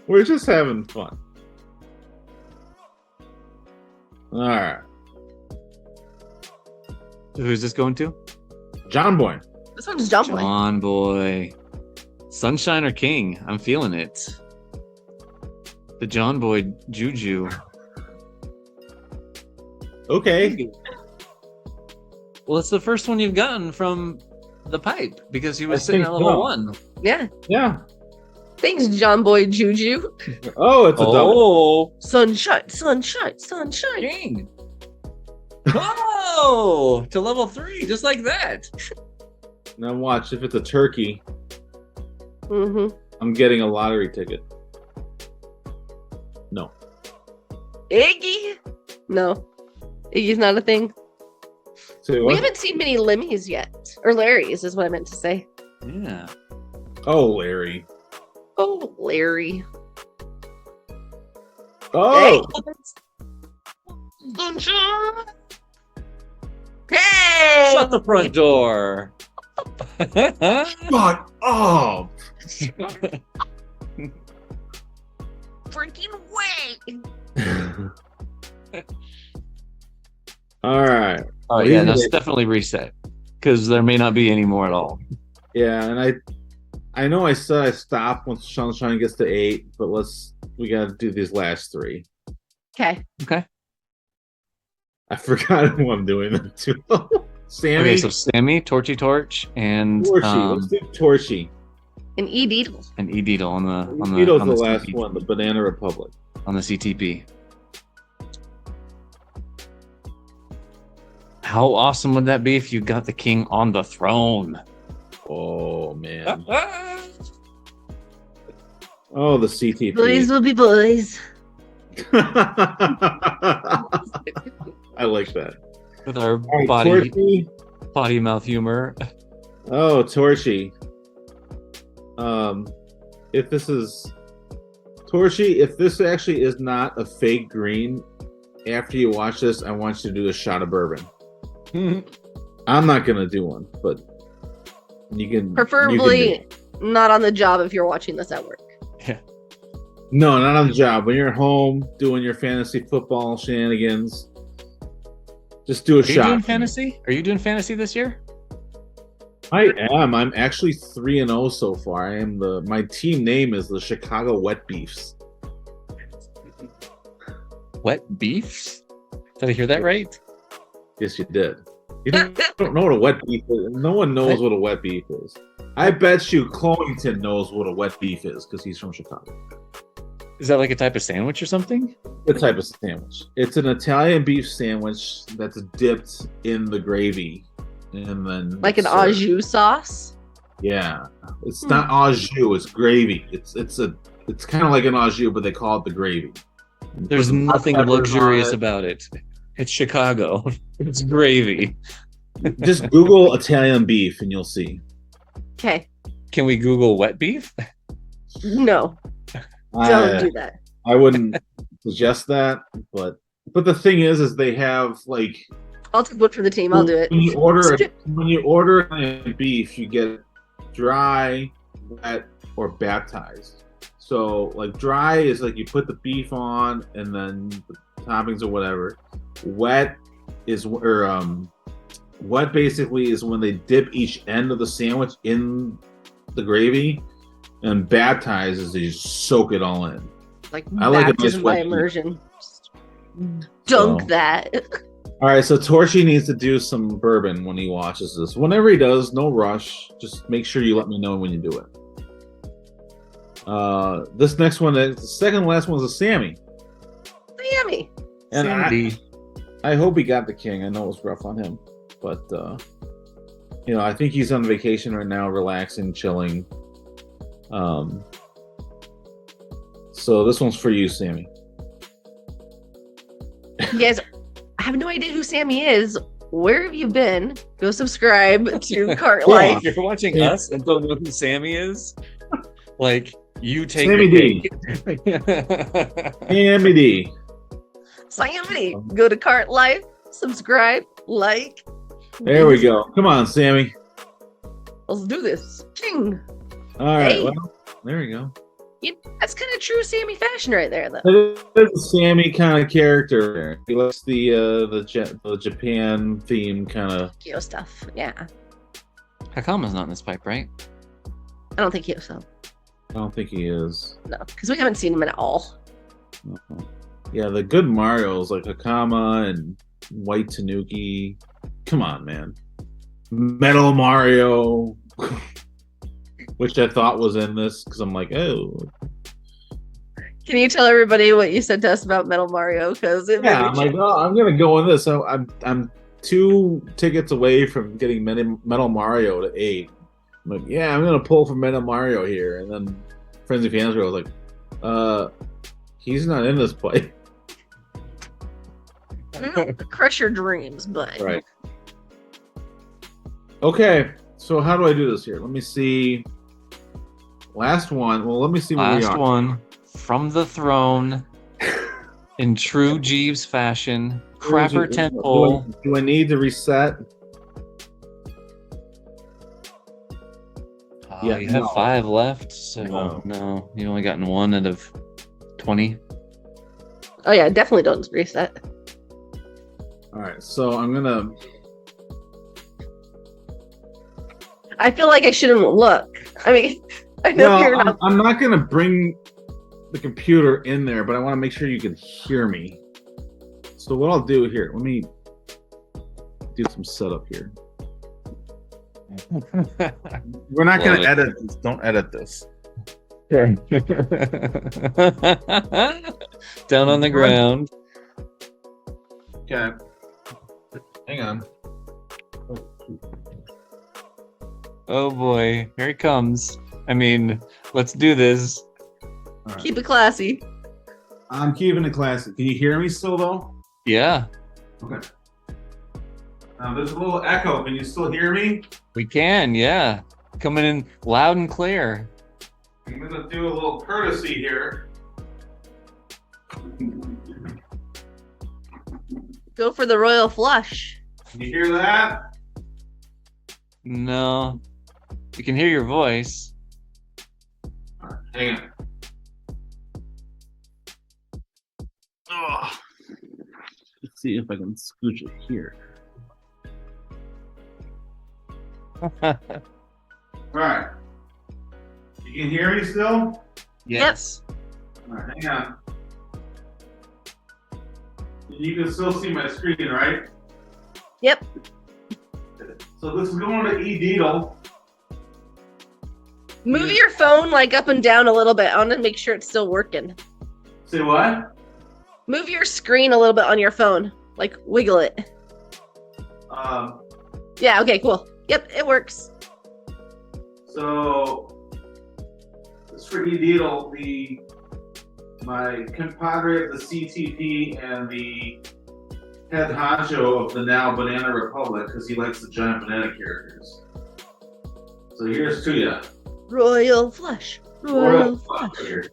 We're just having fun. All right. So who's this going to? John Boy. This one's John Boy. John Boy. Sunshine or King? I'm feeling it. The John Boy Juju. Okay. Well, it's the first one you've gotten from the pipe because he was I sitting think at level so. 1. Yeah. Yeah. Thanks, John Boy Juju. Oh, it's a double. Sunshine, sunshine, sunshine. King. Oh, to level 3, just like that. Now watch, if it's a turkey, Mm-hmm. I'm getting a lottery ticket. No. Iggy? No. Iggy's not a thing. Say We what? haven't seen many Lemmies yet. Or Larrys is what I meant to say. Yeah. Oh, Larry. Oh, Larry. Oh! Sunshine. Hey! Shut the front door. Fuck off! Freaking way! All right. Oh yeah, that's definitely reset because there may not be any more at all. Yeah, and I know I said I stopped once Sunshine gets to 8, but we gotta do these last 3. Okay. Okay. I forgot who I'm doing them to. Sammy. Okay, so Sammy, Torchy Torch, and Torchy. Let's do Torchy. And E. Deedle. and E Deedle on the Vito's on the the last CTP, one, the Banana Republic. on the CTP. How awesome would that be if you got the king on the throne? Oh man. Oh, the CTP. Boys will be boys. I like that. With our All right, body Torchy. mouth humor. Oh, Torchy. If this is Torchy, if this actually is not a fake green, after you watch this, I want you to do a shot of bourbon. I'm not gonna do one, but you can. Preferably not on the job if you're watching this at work. Yeah. No, not on the job. When you're home doing your fantasy football shenanigans, just do a Are you shot. doing fantasy? Are you doing fantasy this year? I am. I'm actually 3-0 so far. My team name is the Chicago Wet Beefs. Wet beefs? Did I hear that right? Yes, you did. You don't know what a wet beef is. No one knows what a wet beef is. I bet you Clonington knows what a wet beef is because he's from Chicago. Is that like a type of sandwich or something? The type of sandwich. It's an Italian beef sandwich that's dipped in the gravy, and then Like an au jus sauce. Yeah, it's not au jus. It's gravy. It's kind of like an au jus, but they call it the gravy. There's Put nothing peppers luxurious on it. about it. It's Chicago. It's gravy. Just Google Italian beef and you'll see. Okay. Can we Google wet beef? No. I, Don't do that. I wouldn't suggest that, but the thing is they have like I'll take one for the team. I'll do it. when you order Italian beef, you get dry, wet, or baptized. So like dry is like you put the beef on and then the toppings or whatever. Wet basically is when they dip each end of the sandwich in the gravy, and baptized is they just soak it all in. Like I like a nice baptism by wet beef. immersion. Dunk So- that. All right, so Torchy needs to do some bourbon when he watches this. Whenever he does, no rush. Just make sure you let me know when you do it. This next one, the second to last one is a Sammy. Sammy. And Sandy. I hope he got the king. I know it was rough on him, but I think he's on vacation right now, relaxing, chilling. So this one's for you, Sammy. You guys, I have no idea who Sammy is where have you been? Go subscribe to Cart Yeah. Life. If you're watching Yeah. us and don't know who Sammy is, like you take Sammy the D. cake. Sammy D. Sammy, go to Cart Life, subscribe, like. There we go. Come on, Sammy. Let's do this. King. All right. Hey. Well, there we go. That's kind of true Sammy fashion right there, though. It is a Sammy kind of character. He likes the Japan theme kind of. Kyo stuff. Yeah. Hakama's not in this pipe, right? I don't think so. I don't think he is. No, because we haven't seen him at all. Yeah, the good Mario's like Hakama and White Tanuki. Come on, man. Metal Mario, which I thought was in this because I'm like, oh. Can you tell everybody what you said to us about Metal Mario? Because Yeah, I'm like, oh, I'm gonna go in this. So I'm 2 tickets away from getting Metal Mario to 8. I'm like, yeah, I'm gonna pull for Metal Mario here, and then Frenzy Fans was like, he's not in this play. crush your dreams, but Right. Okay, so how do I do this here? Let me see. Last one. Well, let me see where we Last are. one from the throne in true Geeves fashion. Crapper Temple. Do I need to reset? Yeah, You have no. 5 left, so No. no, you only gotten 1 out of 20. oh yeah, definitely don't reset. All right, so I'm gonna. I feel like I shouldn't look. I mean, I know No, you're not. I'm not gonna bring the computer in there, but I want to make sure you can hear me. So what I'll do here, let me do some setup here. We're not Love gonna it. edit this. Don't edit this. Down on the ground. Okay. Hang on. Oh boy, here it comes. I mean, let's do this. All right. Keep it classy. I'm keeping it classic. Can you hear me still though? Yeah, Okay. Now there's a little echo. Can you still hear me? we can. Yeah, coming in loud and clear. I'm gonna do a little courtesy here. Go for the royal flush. Can you hear that? No, you can hear your voice. All right, hang on. Oh. Let's see if I can scooch it here. All right. You can hear me still? Yes. All right, hang on. You can still see my screen, right? Yep. So this is going to E-Deedle. Move your phone like up and down a little bit. I want to make sure it's still working. Say what? Move your screen a little bit on your phone. Like wiggle it. Yeah, okay, cool. Yep, it works. So this for E-Deedle, my compadre of the CTP and the head honcho of the now Banana Republic, because he likes the giant banana characters. So here's to ya. Royal flush. Royal flush. Here.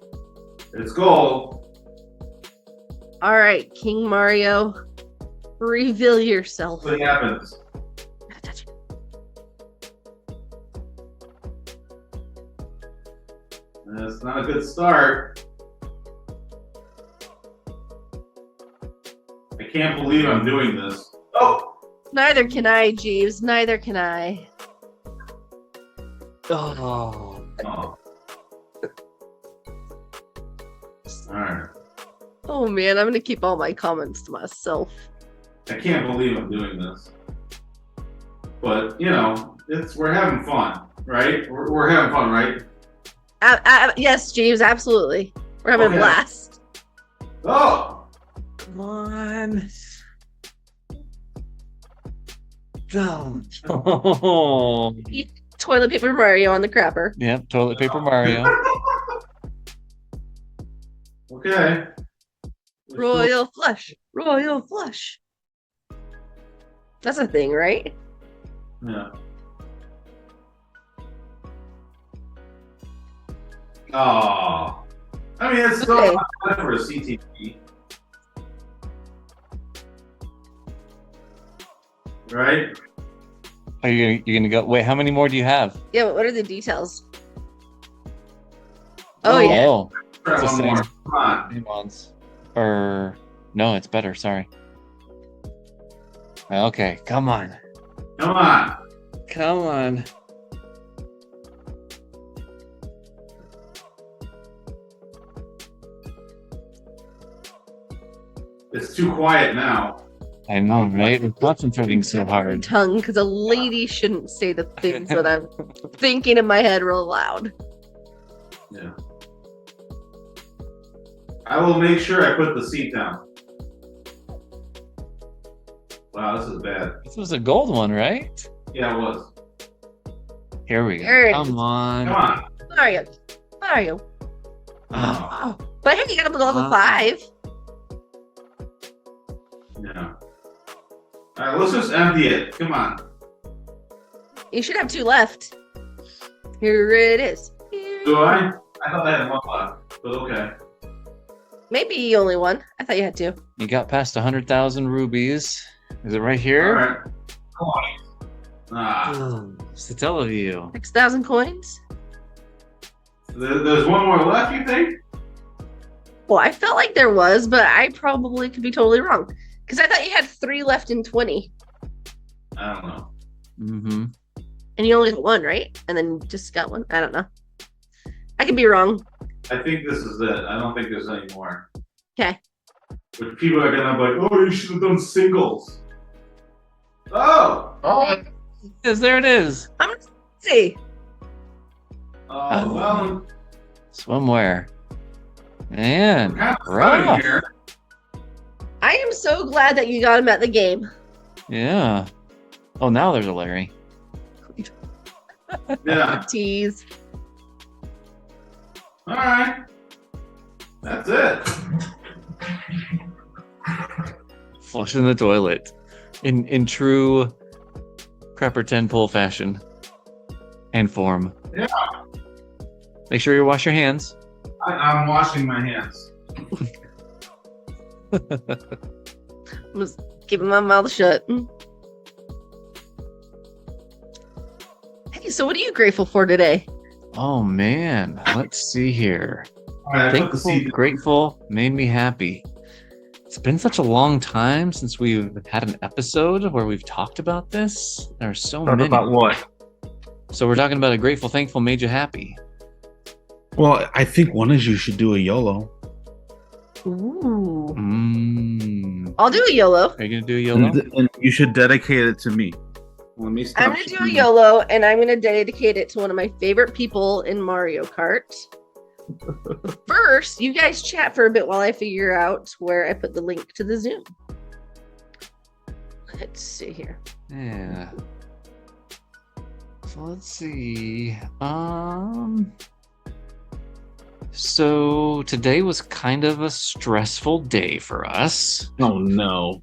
It's gold. All right, King Mario, reveal yourself. What happens? Gotta touch it. That's not a good start. I can't believe I'm doing this. Oh! Neither can I, Jeeves. Neither can I. Oh. Oh. Alright. Oh man, I'm gonna keep all my comments to myself. I can't believe I'm doing this. But, you know, we're having fun, right? We're having fun, right? Yes, Jeeves, absolutely. We're having Okay. a blast. Oh! Come on. Oh. Toilet paper Mario on the crapper. Yep, toilet paper Mario. Okay. Royal flush. Royal flush. That's a thing, right? Yeah. Oh. I mean, it's still Okay. not bad for a CTV. Right? Are you gonna go? Wait, how many more do you have? Yeah, but what are the details? Oh, yeah. Oh, Try it's the one same. more. Come on. Same ones. Or no, it's better. Sorry. Okay, come on, Come on. come on. It's too quiet now. I know, right? We're concentrating so hard. Tongue, because a lady shouldn't say the things that I'm thinking in my head real loud. Yeah. I will make sure I put the seat down. Wow, this is bad. This was a gold one, right? Yeah, it was. Here we go. There it Come is. on. Come on. Mario. Oh, But hey, you got up to level 5. Yeah. All right, let's just empty it. Come on. You should have 2 left. Here it is. Do I? I thought I had one left, but okay. Maybe only 1. I thought you had 2. you got past 100,000 rubies. Is it right All here? right. Come on. Ah. Still of you. 6,000 coins. There's one more left, you think? Well, I felt like there was, but I probably could be totally wrong. Because I thought you had 3 left in 20. I don't know. Mm-hmm. And you only got 1, right? And then just got 1. I don't know. I could be wrong. I think this is it. I don't think there's any more. Okay. But people are gonna be like, oh, you should have done singles. Oh! Oh, there it is. I'm going to see. Oh, well, Swimwear. Man, kind of rough. funny here. I am so glad that you got him at the game. Yeah. Oh, now there's a Larry. Yeah. Tease. All right. That's it. Flush in the toilet. In true Prepper 10 pull fashion and form. Yeah. Make sure you wash your hands. I'm washing my hands. I'm just keeping my mouth shut. Hey, so what are you grateful for today? Oh man, let's see here. All right, I put the Thankful, seat. grateful, made me happy. It's been such a long time since we've had an episode where we've talked about this. There are so many. About what? So we're talking about a grateful, thankful, made you happy. Well, I think one is you should do a YOLO. Ooh. Are I'll do a YOLO. you gonna do a YOLO? And you should dedicate it to me. Let me stop. I'm going to do a YOLO, and I'm going to dedicate it to one of my favorite people in Mario Kart. First, you guys chat for a bit while I figure out where I put the link to the Zoom. Let's see here. Yeah. So let's see. So today was kind of a stressful day for us. Oh no.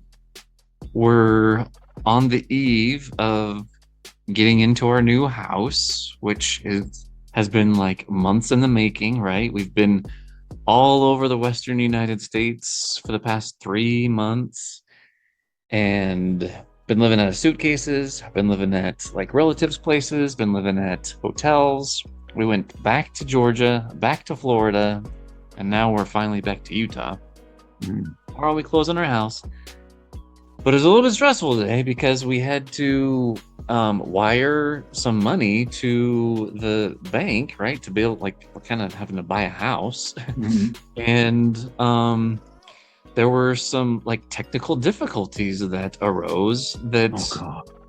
We're on the eve of getting into our new house, which has been like months in the making, right? We've been all over the Western United States for the past 3 months and been living out of suitcases, been living at like relatives' places, been living at hotels. We went back to Georgia, back to Florida, and now we're finally back to Utah. Tomorrow we close on our house. But it was a little bit stressful today because we had to wire some money to the bank, right? To be able, like, we're kind of having to buy a house. And there were some like technical difficulties that arose that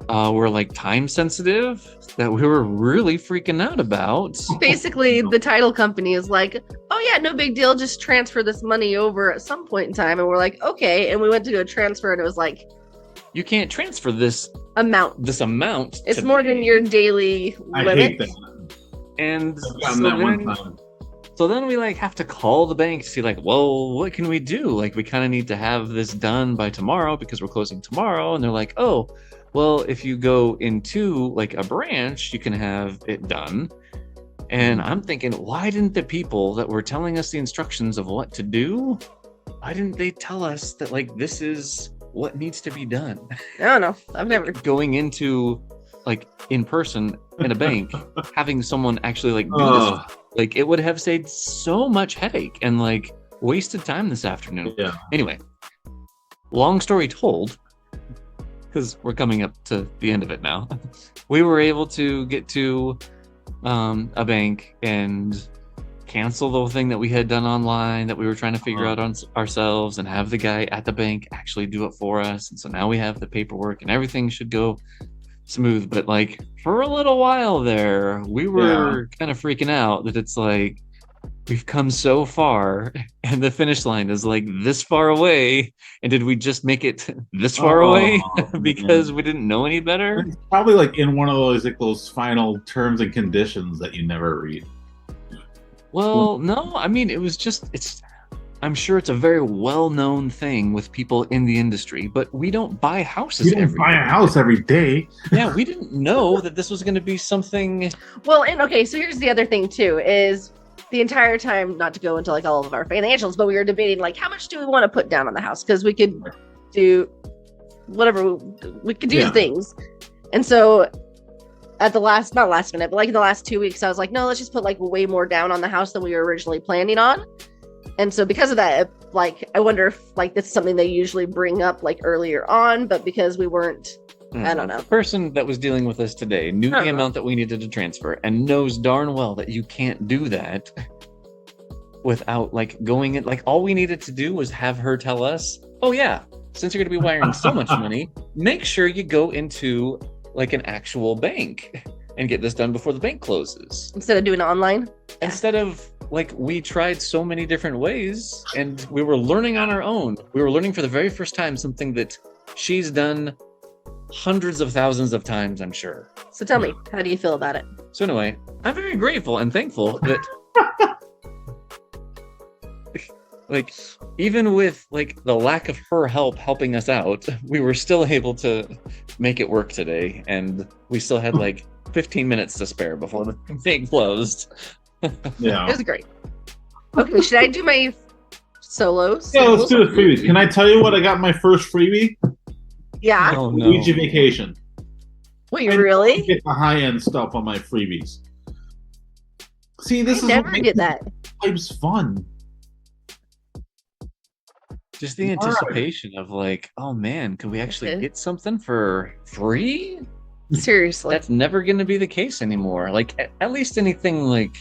were like time sensitive that we were really freaking out about. Basically, the title company is like, oh yeah, no big deal, just transfer this money over at some point in time. And we're like, okay. And we went to do a transfer and it was like, You can't transfer this amount. It's It's more than your daily I limit. hate that. And I've gotten that one time. So then we like have to call the bank to see like, well, what can we do? Like we kind of need to have this done by tomorrow because we're closing tomorrow. And they're like, oh, well, if you go into like a branch, you can have it done. And I'm thinking, why didn't the people that were telling us the instructions of what to do, why didn't they tell us that like this is what needs to be done? I don't know. I've never. Going into like in person in a bank, having someone actually like do Oh, this, like it would have saved so much headache and like wasted time this afternoon. yeah. Anyway, long story told, because we're coming up to the end of it now, we were able to get to a bank and cancel the thing that we had done online that we were trying to figure out on ourselves and have the guy at the bank actually do it for us. And so now we have the paperwork and everything should go smooth. But like for a little while there, we were kind of freaking out that it's like we've come so far and the finish line is like this far away. And did we just make it this far away because we didn't know any better? It's probably like in one of those like those final terms and conditions that you never read. Well, no, I mean, it was just, I'm sure it's a very well-known thing with people in the industry, but we don't buy houses You don't buy a house every day. Yeah, we didn't know that this was going to be something. Well, and okay, so here's the other thing too, is the entire time, not to go into like all of our financials, but we were debating like how much do we want to put down on the house, because we could do whatever we could do things. And so at the last, not last minute, but like in the last 2 weeks, I was like, no, let's just put like way more down on the house than we were originally planning on. And so because of that, like, I wonder if like this is something they usually bring up like earlier on, but because we weren't, I don't know. The person that was dealing with us today knew the amount that we needed to transfer and knows darn well that you can't do that without like going in. Like all we needed to do was have her tell us, oh yeah, since you're going to be wiring so much money, make sure you go into like an actual bank and get this done before the bank closes. Instead of doing it online? Instead of like, we tried so many different ways and we were learning on our own. We were learning for the very first time something that she's done hundreds of thousands of times, I'm sure. So tell me, how do you feel about it? So anyway, I'm very grateful and thankful that like even with like the lack of her helping us out, we were still able to make it work today, and we still had like 15 minutes to spare before the thing closed. Yeah, it was great. Okay, should I do my solos? Yeah, let's do the freebies. Can I tell you what I got my first freebie? Yeah. Oh, no. Luigi Vacation. Wait, really? Get the high end stuff on my freebies. See, this I is never get that. It's fun. Just the anticipation of like, oh man, could we actually get something for free? Seriously. That's never going to be the case anymore. Like at least anything like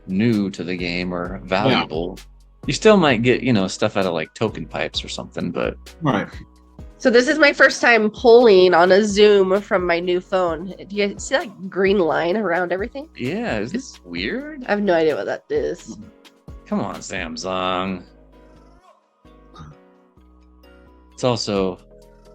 new to the game or valuable. You still might get, stuff out of like token pipes or something, but right. So this is my first time polling on a Zoom from my new phone. Do you see that green line around everything? Yeah, is this weird? I have no idea what that is. Come on, Samsung. It's also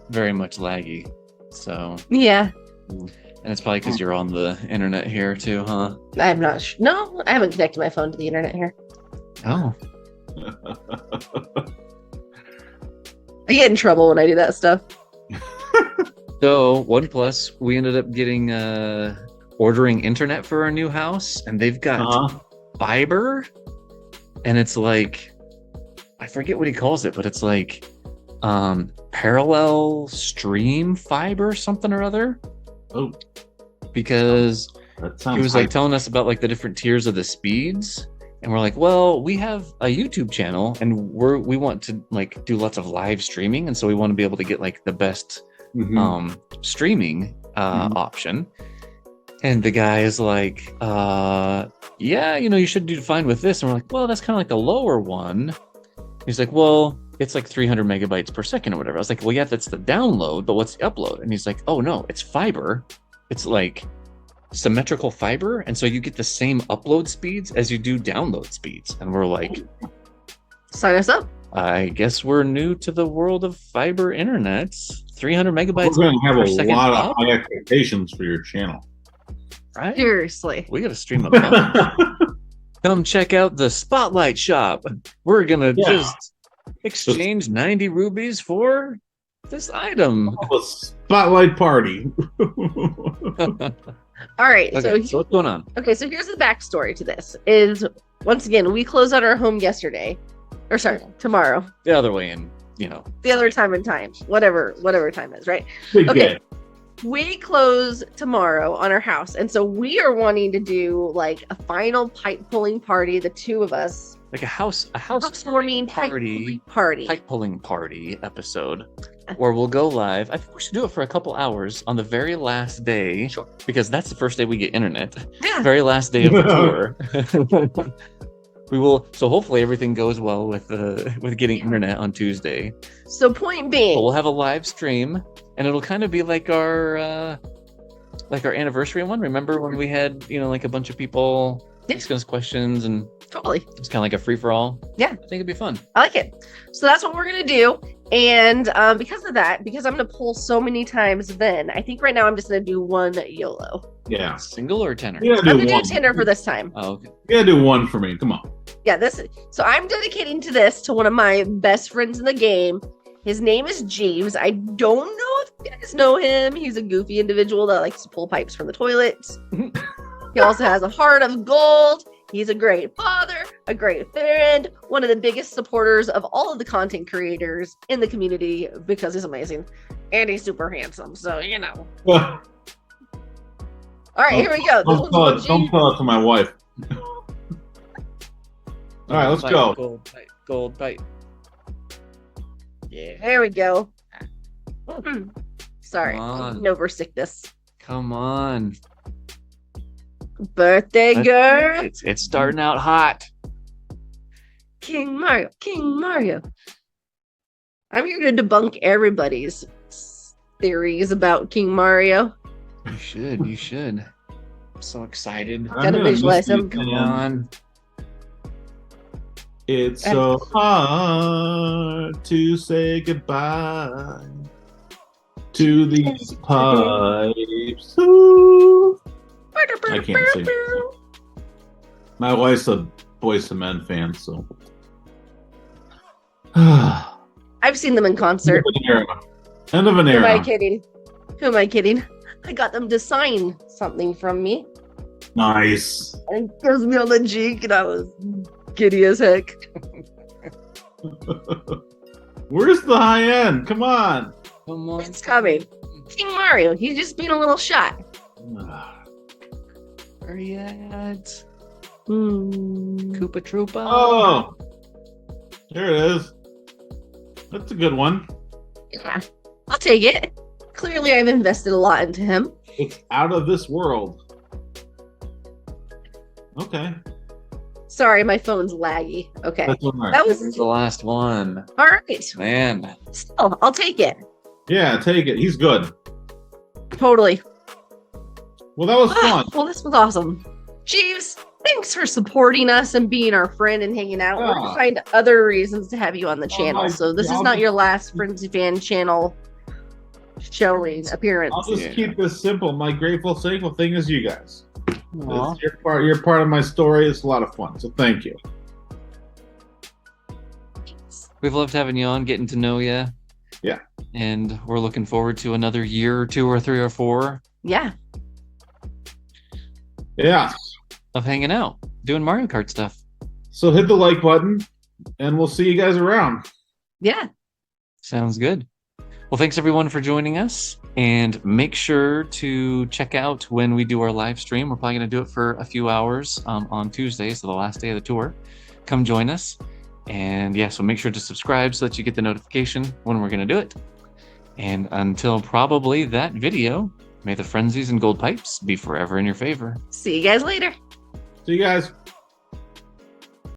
very much laggy, so yeah. And it's probably because you're on the internet here too, huh? I'm not sure. No, I haven't connected my phone to the internet here. Oh. I get in trouble when I do that stuff. So OnePlus, we ended up getting ordering internet for our new house, and they've got fiber, and it's like, I forget what he calls it, but it's like parallel stream fiber something or other. Oh, because he was like telling us about like the different tiers of the speeds, and we're like, well, we have a YouTube channel and we want to like do lots of live streaming, and so we want to be able to get like the best streaming option. And the guy is like, yeah, you should do fine with this. And we're like, well, that's kind of like the lower one. He's like, well, it's like 300 megabytes per second or whatever. I was like, well, yeah, that's the download, but what's the upload? And he's like, oh no, it's fiber. It's like symmetrical fiber. And so you get the same upload speeds as you do download speeds. And we're like, sign us up. I guess we're new to the world of fiber internet. 300 megabytes We're going to have per a second lot up, of high expectations for your channel. right? Seriously. We got to stream a bunch. Come check out the Spotlight Shop. We're going to just exchange 90 rubies for this item. All the spotlight party. All right. Okay, so what's going on? Okay, so here's the backstory to this. Is once again, we closed out our home yesterday. Or sorry, tomorrow. The other way in, The other time in time. Whatever time is, right? Big Okay. day. We close tomorrow on our house. And so we are wanting to do like a final pipe pulling party, the two of us. Like a housewarming party. pipe Pulling party episode where we'll go live. I think we should do it for a couple hours on the very last day. Sure. Because that's the first day we get internet. Yeah. Very last day of the tour. We will. So hopefully everything goes well with getting internet on Tuesday. So point being, But we'll have a live stream, and it'll kind of be like our anniversary one. Remember when we had like a bunch of people asking us questions, and totally. it's kind of like a free for all. Yeah. I think it'd be fun. I like it. So that's what we're gonna do. And because of that, because I'm gonna pull so many times, then I think right now I'm just gonna do one YOLO. Yeah. Single or tenor? Yeah, I'm gonna do one. Tinder for this time. Oh, okay. Yeah, do one for me. Come on. Yeah, so I'm dedicating to this to one of my best friends in the game. His name is Geeves. I don't know if you guys know him. He's a goofy individual that likes to pull pipes from the toilets. He also has a heart of gold. He's a great father, a great friend, one of the biggest supporters of all of the content creators in the community because he's amazing. And he's super handsome. So, All right, here we go. This one's Don't tell it to my wife. All right, let's go. Gold pipe. Yeah, there we go. Sorry, Come on. no sickness. Come on. Birthday girl. It's starting out hot. King Mario. I'm here to debunk everybody's theories about King Mario. You should. I'm so excited. Gotta visualize him. Come on. It's so hard to say goodbye to these pipes. Ooh. I can't sing. My wife's a Boyz II Men fan, so. I've seen them in concert. End of an Who am I era. kidding? Who am I kidding? I got them to sign something from me. Nice. And it gives me on the cheek, and I was giddy as heck. Where's the high end? Come on. Come on. It's coming. King Mario, he's just being a little shy. Where you at? Mm. Koopa Troopa. Oh, there it is. That's a good one. Yeah, I'll take it. Clearly, I've invested a lot into him. It's out of this world. Okay. Sorry, my phone's laggy. Okay. That's all right. That was This is the last one. all right. Man. Still, I'll take it. Yeah, take it. He's good. Totally. Well, that was fun. Well, this was awesome. Jeeves, thanks for supporting us and being our friend and hanging out. We're Yeah. going to find other reasons to have you on the channel. So this is not your last Friends Fan channel showing appearance. I'll just Yeah. keep this simple. My grateful, thankful thing is you guys. Aw. You're part of my story. It's a lot of fun. So thank you. We've loved having you on, getting to know you. Yeah. And we're looking forward to another year or 2 or 3 or 4 Yeah. Yeah. of hanging out, doing Mario Kart stuff. So hit the like button, and we'll see you guys around. Yeah. Sounds good. Well, thanks everyone for joining us, and make sure to check out when we do our live stream. We're probably going to do it for a few hours on Tuesday, so the last day of the tour. Come join us, and yeah, so make sure to subscribe so that you get the notification when we're going to do it. And until probably that video, may the frenzies and gold pipes be forever in your favor. See you guys later. See you guys.